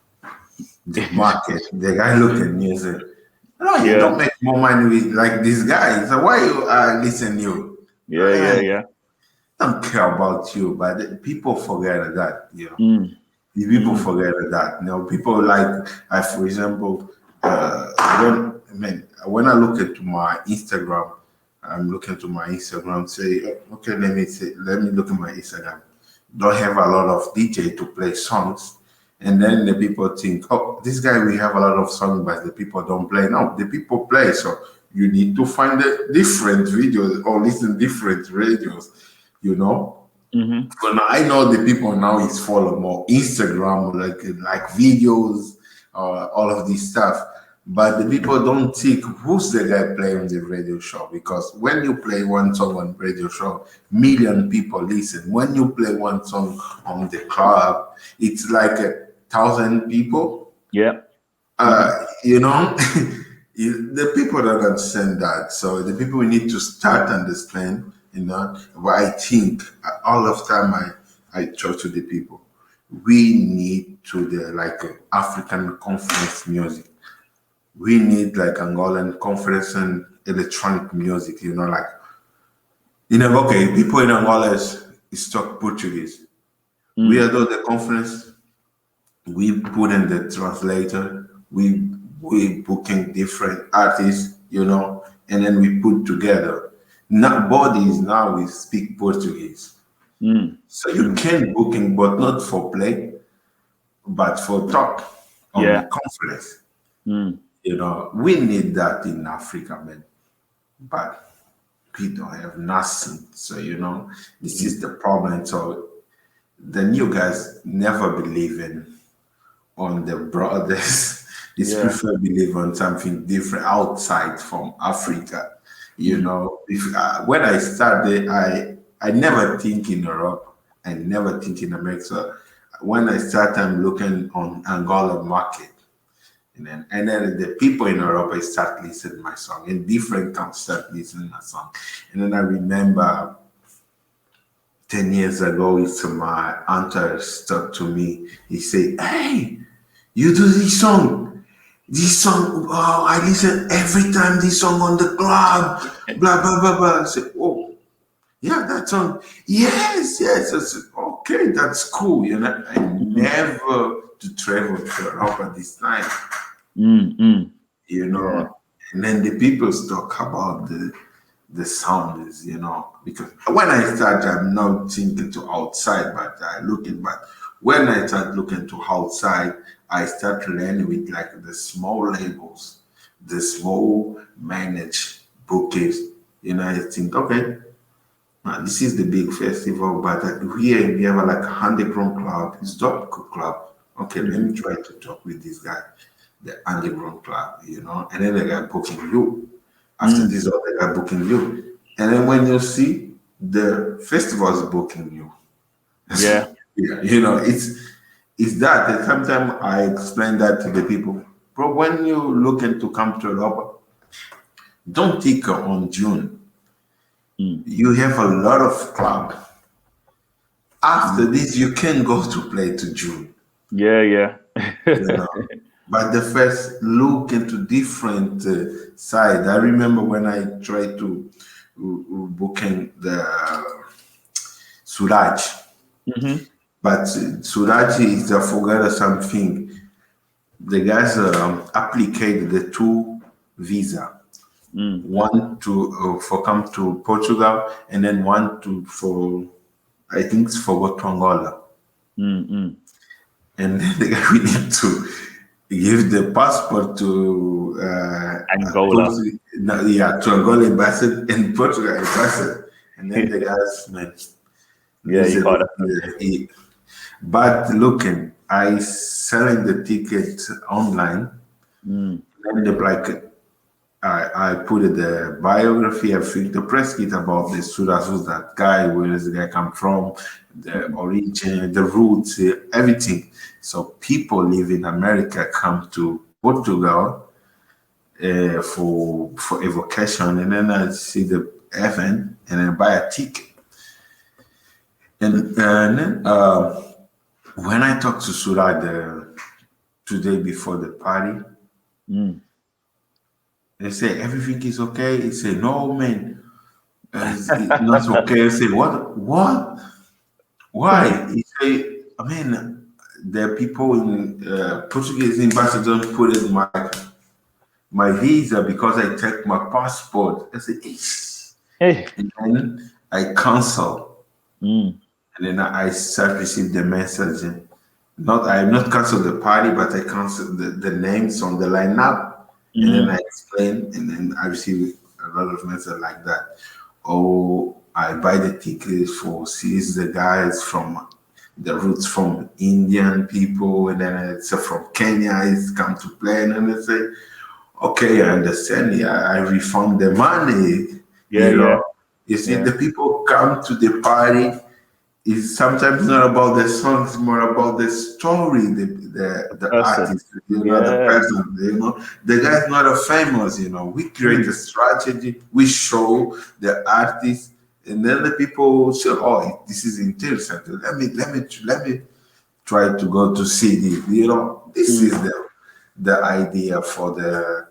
the market, the guy look at me and say, no, you Yeah. don't make more money with like this guy. So why you listen you? Yeah. Don't care about you, but people forget that, you know. The people forget that. You know, people like, for example, when I look into my Instagram, I'm looking to my Instagram, say, okay, let me look at my Instagram. Don't have a lot of DJ to play songs. And then the people think, oh, this guy, we have a lot of songs, but the people don't play. No, the people play. So you need to find a different videos or listen different radios, you know. But now I know the people now is follow more Instagram, like videos, all of this stuff. But the people don't think who's the guy playing the radio show, because when you play one song on radio show, million people listen. When you play one song on the club, it's like 1,000 people. Yeah. You know, the people don't understand that. So the people need to start understand. You know, but I think all of time I talk to the people. We need to the like African conference music. We need like Angolan conference and electronic music. You know, like okay, people in Angola is talk Portuguese. We are doing the conference. We put in the translator. We booking different artists. You know, and then we put together. Not bodies now we speak Portuguese. So you can booking, but not for play, but for talk on the Yeah. conference. You know, we need that in Africa, man. But we don't have nothing. So, you know, this is the problem. So the new guys never believe on the brothers. It's Yeah. prefer believe on something different outside from Africa. You know, if when I started, I never think in Europe. I never think in America. So when I start, I'm looking on Angola market, and then the people in Europe I start listening my song, and different countries start listening my song, and then I remember 10 years ago, it's my aunt stuck to me. He said, "Hey, you do this song." This song, oh, I listen every time this song on the club, blah, blah, blah, blah. I said, oh, yeah, that song. Yes. I said, okay, that's cool. You know, I never to travel to Europe at this time, you Yeah. know. And then the people talk about the sounds, you know, because when I start, I'm not thinking to outside, but I looking, but when I start looking to outside, I start learning with like the small labels, the small managed bouquets. You know, I think, okay, now this is the big festival, but here we have like a underground club, it's Dop Club. Okay, let me try to talk with this guy, the underground club, you know, and then the guy booking you. After this, other guy booking you. And then when you see the festival is booking you. Yeah. Yeah, you know, it's that. And sometimes I explain that to the people. Bro, when you looking to come to Europe, don't think on June. You have a lot of club. After this, you can go to play to June, Yeah, yeah. you know. But the first look into different side. I remember when I tried to booking the Suraj, Hmm. but Suraj is I forgot something. The guys applied the two visa, Mm. one to for come to Portugal, and then one to for I think it's for go to Angola. Mm. And then the guy we need to give the passport to Angola. no, yeah, to Angola embassy and Portugal embassy. And then the guys man, they Yeah, you said, can't. but looking, I selling the ticket online, Mm. and the like I put it the biography, I think the press kit about the Sudas, who's that guy, where does the guy come from, the Mm. origin, the roots, everything. So people live in America come to Portugal for evocation, and then I see the event and then buy a ticket. And then when I talked to Suraj the today before the party, Mm. they say everything is okay. He said, no man, it's not okay. I say, what? What? Why? He say, I mean, the people in Portuguese ambassador put in my visa because I take my passport. I say, Ish. Hey. And then I cancel. Mm. And then I start receive the message. Not I not cancel the party, but I cancel the names on the lineup. And then I Mm. explain, and then I receive a lot of messages like that. Oh, I buy the tickets for sees the guys from the roots from Indian people, and then it's from Kenya. It's come to play, and then they say, okay, I understand. Yeah, I refund the money. Yeah, yeah, You see, yeah. the people come to the party it's sometimes not about the song, it's more about the story, the Person. artist, the Yeah. person, The guy's not a famous, We create a Mm. strategy, we show the artist, and then the people say, oh, this is interesting. Let me try to go to see this. This is Mm. the idea for the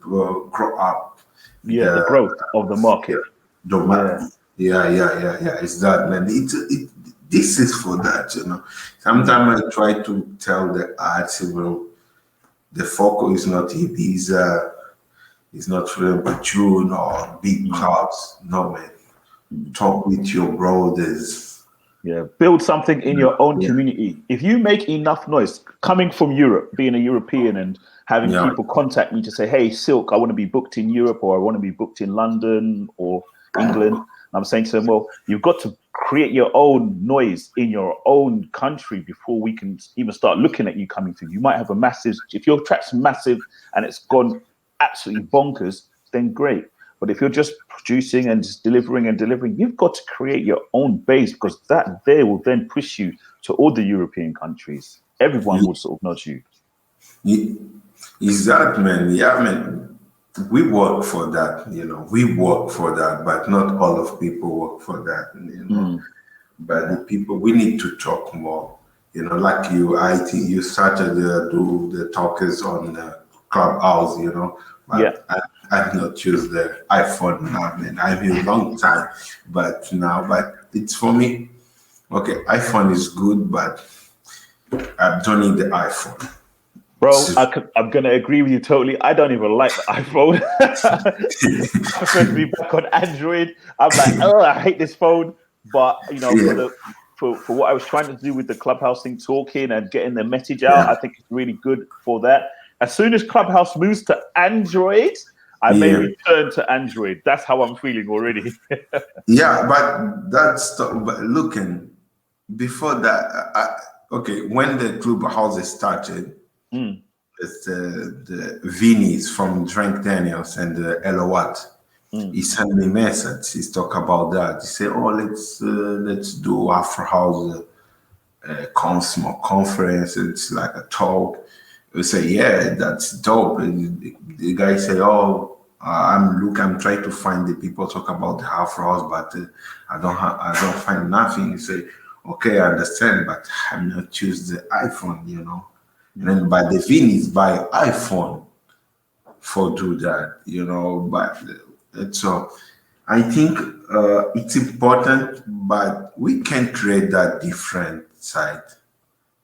grow up, Yeah, the the growth of the yeah, market. Yeah. yeah. It's that, man. This is for that. Mm. Sometimes I try to tell the arts, the focus is not Ibiza, it's not for June or big Mm. clubs. No, man. Mm. Talk with your brothers. Yeah, build something in your own Yeah, community. If you make enough noise, coming from Europe, being a European and having yeah, people contact me to say, hey, Silk, I want to be booked in Europe or I want to be booked in London or England. And I'm saying to them, well, you've got to create your own noise in your own country before we can even start looking at you coming through. You might have a massive, if your track's massive and it's gone absolutely bonkers, then great. But if you're just producing and just delivering and delivering, you've got to create your own base because that there will then push you to all the European countries. Everyone will sort of nudge you. yeah. Is that, man? Yeah, man. We work for that, We work for that, but not all of people work for that. Mm. But the people, we need to talk more. Like you, I think you started to do the talkers on the Clubhouse. Yeah. But I've not used the iPhone now, man. I've been a long time, but it's for me. Okay, iPhone is good, but I don't need the iPhone. Bro, I'm going to agree with you totally. I don't even like the iPhone. I prefer to be back on Android. I'm like, oh, I hate this phone. But, Yeah, for what I was trying to do with the Clubhouse thing, talking and getting the message out, yeah, I think it's really good for that. As soon as Clubhouse moves to Android, I may yeah. return to Android. That's how I'm feeling already. Yeah, but but looking before that, okay, when the clubhouse started, Mm. it's the Vinny's from Drink Daniels and the Elowat. Mm. He sent me a message. He's talk about that. He said, "Oh, let's do Afrohouse small conference. It's like a talk." We say, "Yeah, that's dope." And the guy say, "Oh, I'm trying to find the people talk about the Afrohouse, but I don't find nothing." He say, Okay, I understand, but I'm not choose the iPhone, you know. And then by the Vinis buy iPhone for do that, you know. But so I think it's important, but we can create that different side.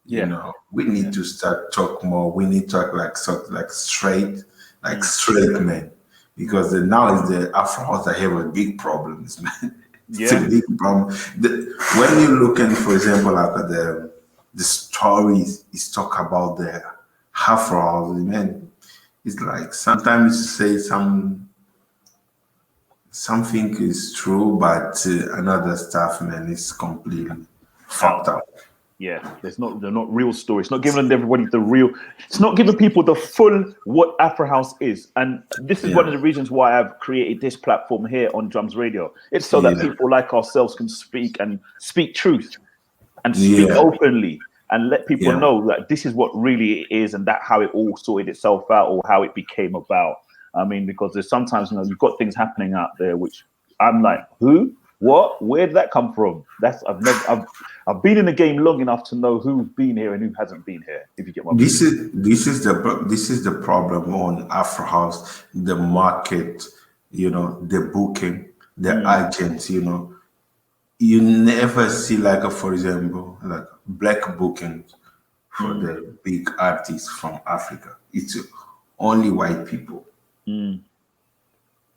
You know, we need to start talk more. We need to talk like sort like straight, like straight men, because now is the Afrohouse that have a big problems, man. It's a big problem. When you look at, for example, like the stories is talk about the Afrohouse, man. It's like sometimes you say something is true, but another stuff, man, is completely fucked up. Yeah, they're not real stories. It's not giving everybody the real. It's not giving people the full what Afrohouse is, and this is one of the reasons why I've created this platform here on Drums Radio. It's so that people like ourselves can speak truth and speak openly and let people know that this is what really it is and that how it all sorted itself out or how it became about. I mean, because there's sometimes you've got things happening out there which I'm like, who? What? Where did that come from? I've been in the game long enough to know who's been here and who hasn't been here. If you get my this is the problem on Afrohouse, the market, you know, the booking, the agents, you know. You never see like for example, like black bookings for the big artists from Africa. It's only white people.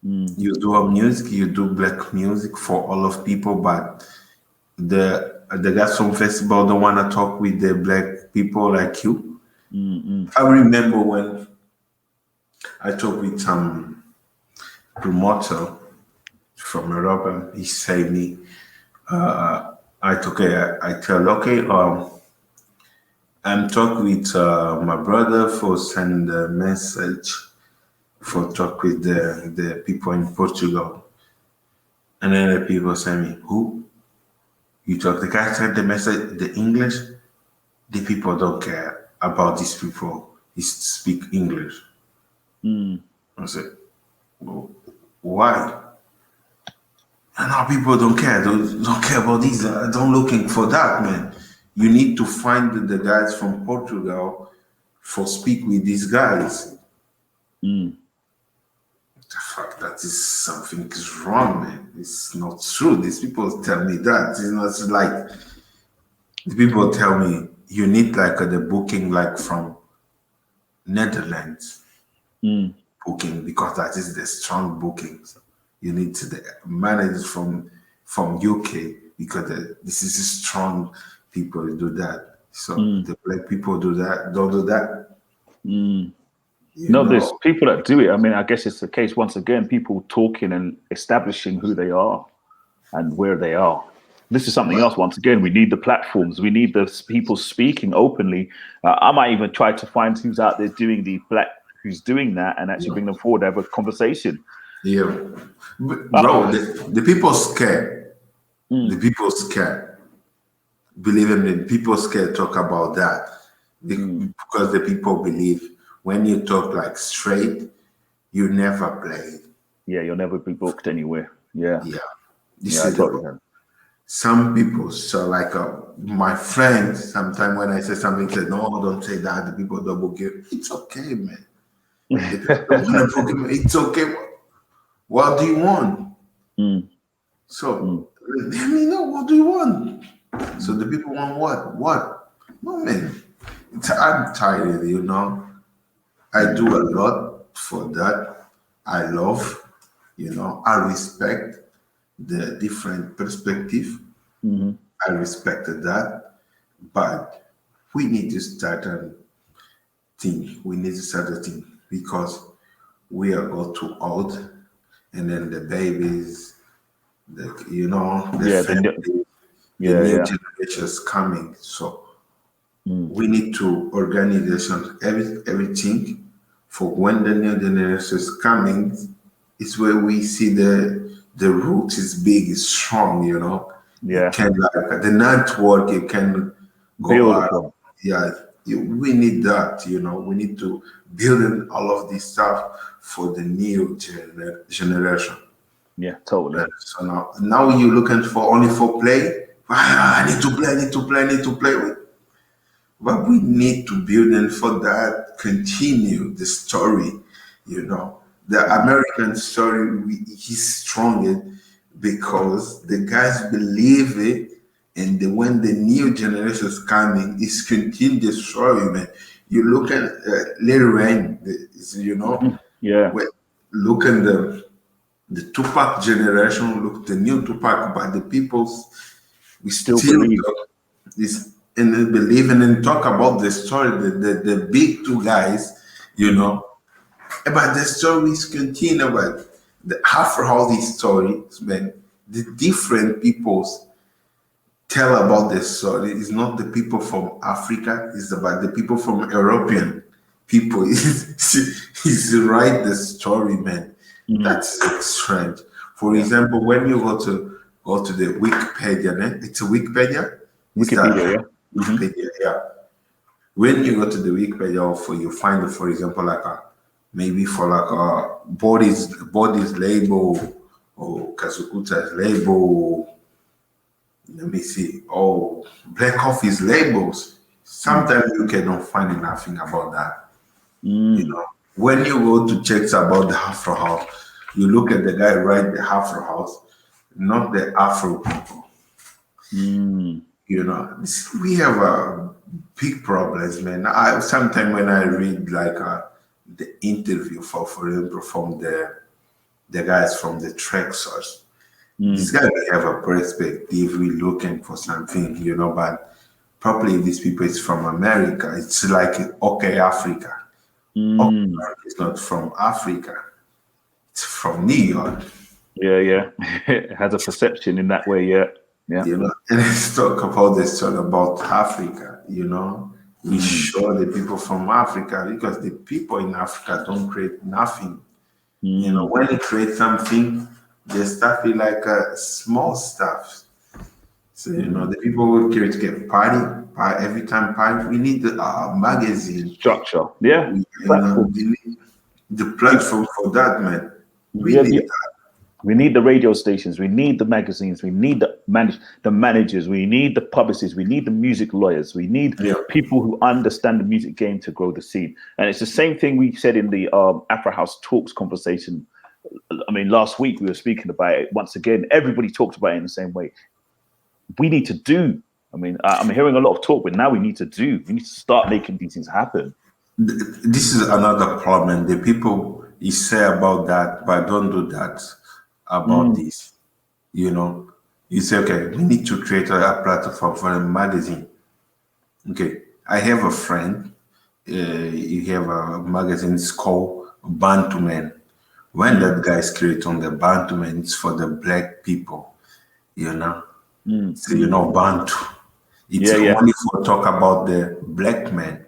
You do a music, you do black music for all of people, but the Gqom festival don't want to talk with the black people like you. I remember when I talked with some promoter from Europe, and he said me, I tell I'm talk with my brother for send a message for talk with the people in Portugal. And then the people say me, who? You talk, the guy sent the message, the English, the people don't care about these people. He speak English. I said, well, why? And now people don't care. Don't care about these. Don't looking for that, man. You need to find the guys from Portugal for speak with these guys. The fact that is something is wrong, man. It's not true. These people tell me that. It's not like the people tell me you need like the booking like from Netherlands booking because that is the strong bookings. You need to manage from UK because this is a strong people do that. So the black people do that, don't do that. There's people that do it. I mean, I guess it's the case once again, people talking and establishing who they are and where they are. This is something else. Once again, we need the platforms. We need the people speaking openly. I might even try to find who's out there doing who's doing that and actually bring them forward, have a conversation. Yeah, bro, the people scared. The people scared. Believe me, people scared talk about that because the people believe when you talk like straight, you never play. Yeah, you'll never be booked anywhere. Yeah. This is some people. So like my friends, sometimes when I say something, say no, don't say that. The people don't book you. It's okay, man. The people don't want to book you. It's okay. What do you want? So let me know, what do you want? So the people want what? What? No, man. I'm tired, you know. I do a lot for that. I love, you know, I respect the different perspective. I respected that. But we need to start a thing. We need to start a thing because we are got too old and then the babies, the family, the new generation is coming. So we need to organization everything for when the new generation is coming. It's where we see the root is big, is strong. You know, Yeah. You can like the network. You can go out. Yeah, we need that. You know, we need to build in all of this stuff for the new generation. Yeah, totally. So now you're looking for only for play. I need to play, I need to play, I need to play. But we need to build, and for that, continue the story. You know, the American story is stronger because the guys believe it, and when the new generation is coming, it's continue the story, man. You look at Lil Wayne, you know, Yeah, look at the Tupac generation, look the new Tupac, but the people's we still still believe. this and then believe and talk about the story, the big two guys, you know. But the stories continue, but the Afrohouse stories, man, the different peoples tell about the story. It's not the people from Africa, it's about the people from European people. It's write the story, man. That's strange. For Yeah. example, when you go to the Wikipedia, it's a Wikipedia. Is that Wikipedia, yeah. Wikipedia? Yeah. When you go to the Wikipedia, or for you find, for example, like a maybe for like a bodies label or Kazukuta's label. Let me see. Oh, Black Coffee's labels. Sometimes you cannot find nothing about that. You know, when you go to check about the Afro House, you look at the guy write the Afro House, not the Afro people. You know, we have big problems, man. I sometimes when I read like the interview for example from the guys from the track source, this guy may have a perspective. We looking for something, you know, but probably these people is from America. It's like okay, Africa. Okay, it's not from Africa. It's from New York. Yeah, yeah. It has a perception in that way, yeah. Yeah. You know, and let's talk about this sort about Africa, you know. We show the people from Africa because the people in Africa don't create nothing. You know, when they create something, they stuff it like small stuff. So, you know, the people will create to get party every time party. We need the magazine. Structure. Yeah. You know, Platform. we need the platform for that, man. We Yeah, need yeah. that. We need the radio stations. We need the magazines. We need the managers. We need the publicists. We need the music lawyers. We need Yeah. people who understand the music game to grow the scene. And it's the same thing we said in the Afro House Talks conversation. I mean, last week we were speaking about it. Once again, everybody talked about it in the same way. We need to do. I mean, I'm hearing a lot of talk, but now we need to do. We need to start making these things happen. This is another problem. The people you say about that, but don't do that about this. You know, you say, okay, we need to create a platform for a magazine. Okay, I have a friend. You have a magazine. It's called Bantu Man. When that guy's create on the Bantu Man, it's for the black people. You know, so you know Bantu. It's Yeah, yeah. only for talk about the black man.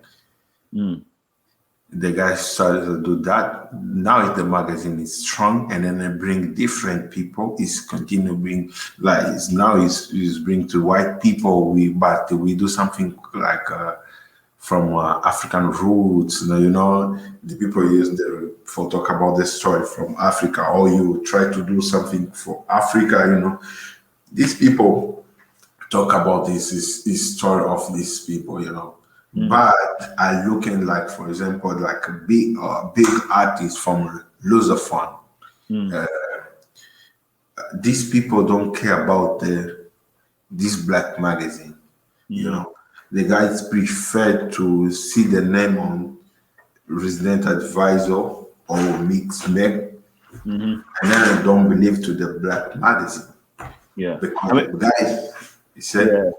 The guys started to do that. Now the magazine is strong, and then they bring different people. It's continue bring like it's now is bring to white people. But we do something like from African roots. You know, the people use the for talk about the story from Africa, or you try to do something for Africa. You know, these people talk about this story of these people. You know, but are looking like, for example, like a big artist from Lusophone. These people don't care about this black magazine. You know, the guys prefer to see the name on resident advisor or mixed meg, and then they don't believe to the black magazine Yeah. because I mean, the guys he said. yeah.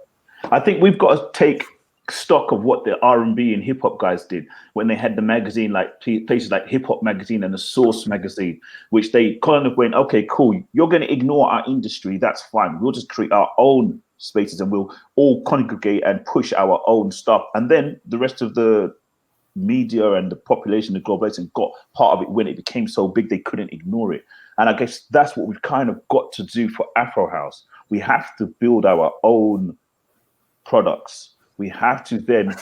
I think we've got to take stock of what the R&B and hip hop guys did when they had the magazine, like places like Hip Hop Magazine and the Source Magazine, which they kind of went, okay, cool, you're going to ignore our industry, that's fine. We'll just create our own spaces and we'll all congregate and push our own stuff. And then the rest of the media and the population, the globalization got part of it when it became so big they couldn't ignore it. And I guess that's what we've kind of got to do for Afro House. We have to build our own products. We have to then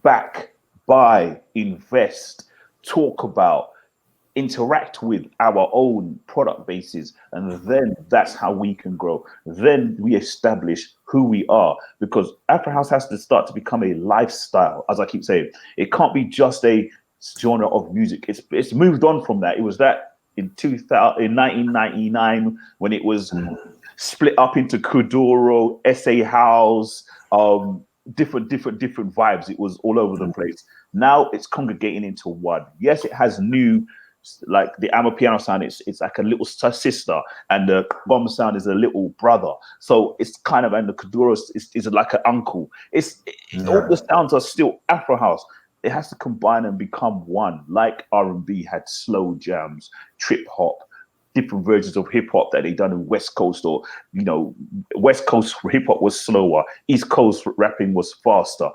back, buy, invest, talk about, interact with our own product bases, and then that's how we can grow. Then we establish who we are, because Afro House has to start to become a lifestyle. As I keep saying, it can't be just a genre of music. It's moved on from that. It was that in 2000, in 1999, when it was split up into Kuduro, SA House, different vibes. It was all over the place. Now it's congregating into one. Yes, it has new, like the Amapiano sound. It's like a little sister, and the Gqom sound is a little brother. So it's kind of, and the Kuduro is like an uncle. All the sounds are still Afro House. It has to combine and become one. Like R&B had slow jams, trip hop, different versions of hip hop that they done in West Coast, or West Coast hip hop was slower, East Coast rapping was faster.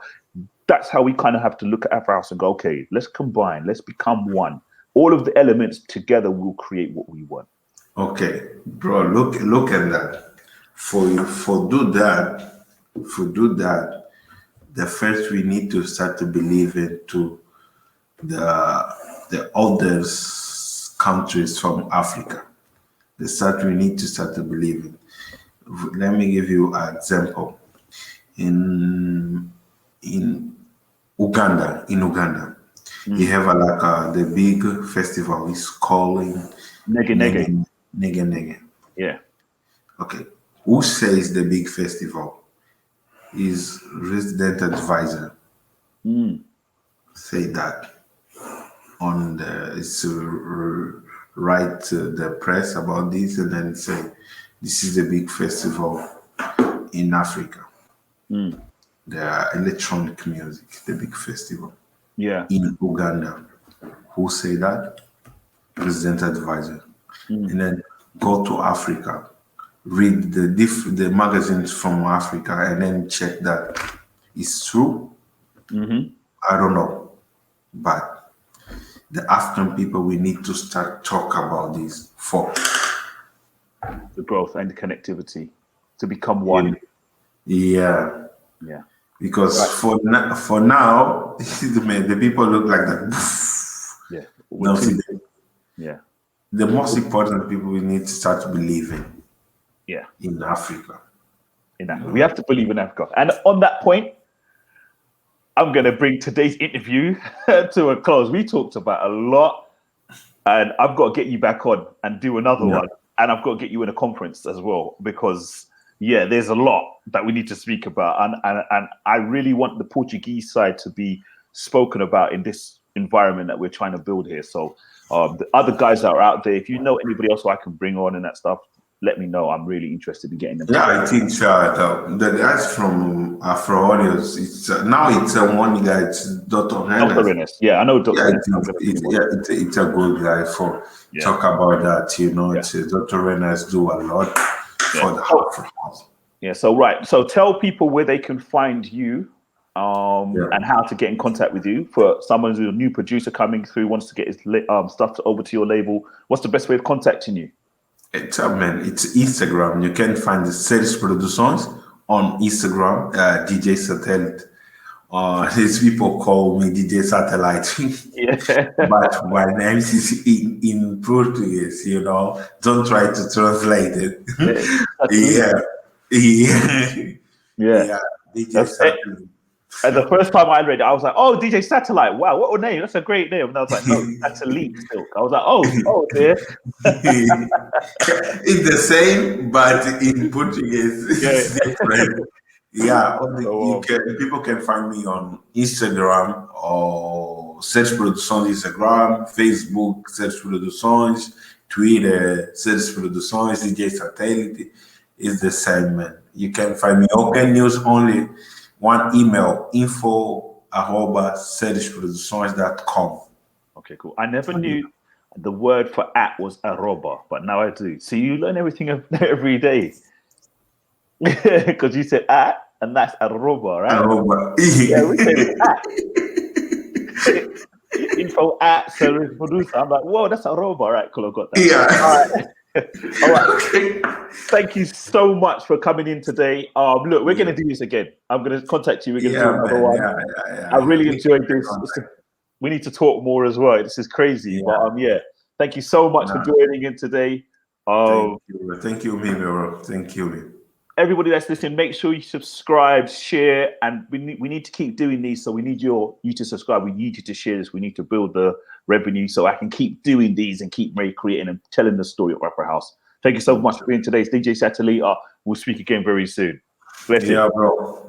That's how we kind of have to look at Afro House and go, okay, let's combine, let's become one. All of the elements together will create what we want. Okay, bro, look at that. For do that, the first we need to start to believe into the other countries from Africa. We need to start to believe it. Let me give you an example. In Uganda, you have the big festival is calling Nege. Yeah. Okay. Who says the big festival is resident advisor? Say that on write the press about this, and then say this is a big festival in Africa. The electronic music, the big festival. Yeah. In Uganda. Who say that? Resident advisor. And then go to Africa, read the magazines from Africa, and then check that it's true. I don't know, but the African people, we need to start talk about this for the growth and the connectivity to become one. Yeah. Because right. for now, the people look like that. Yeah. No, yeah. The most important people we need to start believing. Yeah. In Africa. We have to believe in Africa. And on that point, I'm going to bring today's interview to a close. We talked about a lot, and I've got to get you back on and do another one. And I've got to get you in a conference as well, because there's a lot that we need to speak about. And I really want the Portuguese side to be spoken about in this environment that we're trying to build here. So the other guys that are out there, if you know anybody else who I can bring on and that stuff, let me know. I'm really interested in getting them. Yeah, I think the guys from Afrohouse, it's one guy, it's Dr. Rennes. Yeah, I know Dr. Rennes. It's a good guy for talk about that. Dr. Rennes do a lot for the Afrohouse. Yeah, so tell people where they can find you and how to get in contact with you. For someone who's a new producer coming through, wants to get his stuff over to your label, what's the best way of contacting you? It's Instagram. You can find the Sales Producoes on Instagram, DJ Satelite. These people call me DJ Satellite. But my name is in Portuguese, Don't try to translate it. Yeah. DJ Satellite. And the first time I read it, I was like, oh, DJ Satellite. Wow, what a name. That's a great name. And I was like, no, Satellite still. I was like, oh, dear. It's the same, but in Portuguese, it's different. People can find me on Instagram or Search Producoes Instagram, Facebook, Search Producoes, Twitter, Search Producoes, DJ Satelite. It's the same, man. You can find me Open News only. One email, info@sergisproduções.com. Okay, cool. I never knew the word for @ was arroba, but now I do. So you learn everything every day. Because you said @ and that's arroba, right? Arroba. Yeah, we said @ info@sergisproduções. I'm like, whoa, that's arroba, right? Cool, I've got that. Yeah. All right. All right. Thank you so much for coming in today. Look, we're going to do this again. I'm going to contact you. We're going to do another one. I really enjoyed this. We need to talk more as well. This is crazy. But Thank you so much for Nah, joining in today. thank you, me, bro. Thank you, me. Everybody that's listening, make sure you subscribe, share, and we need to keep doing these. So we need you to subscribe. We need you to share this. We need to build the revenue so I can keep doing these and keep recreating and telling the story of Afrohouse. Thank you so much for being today's DJ Satelite. We'll speak again very soon. Blessings. Yeah, bro.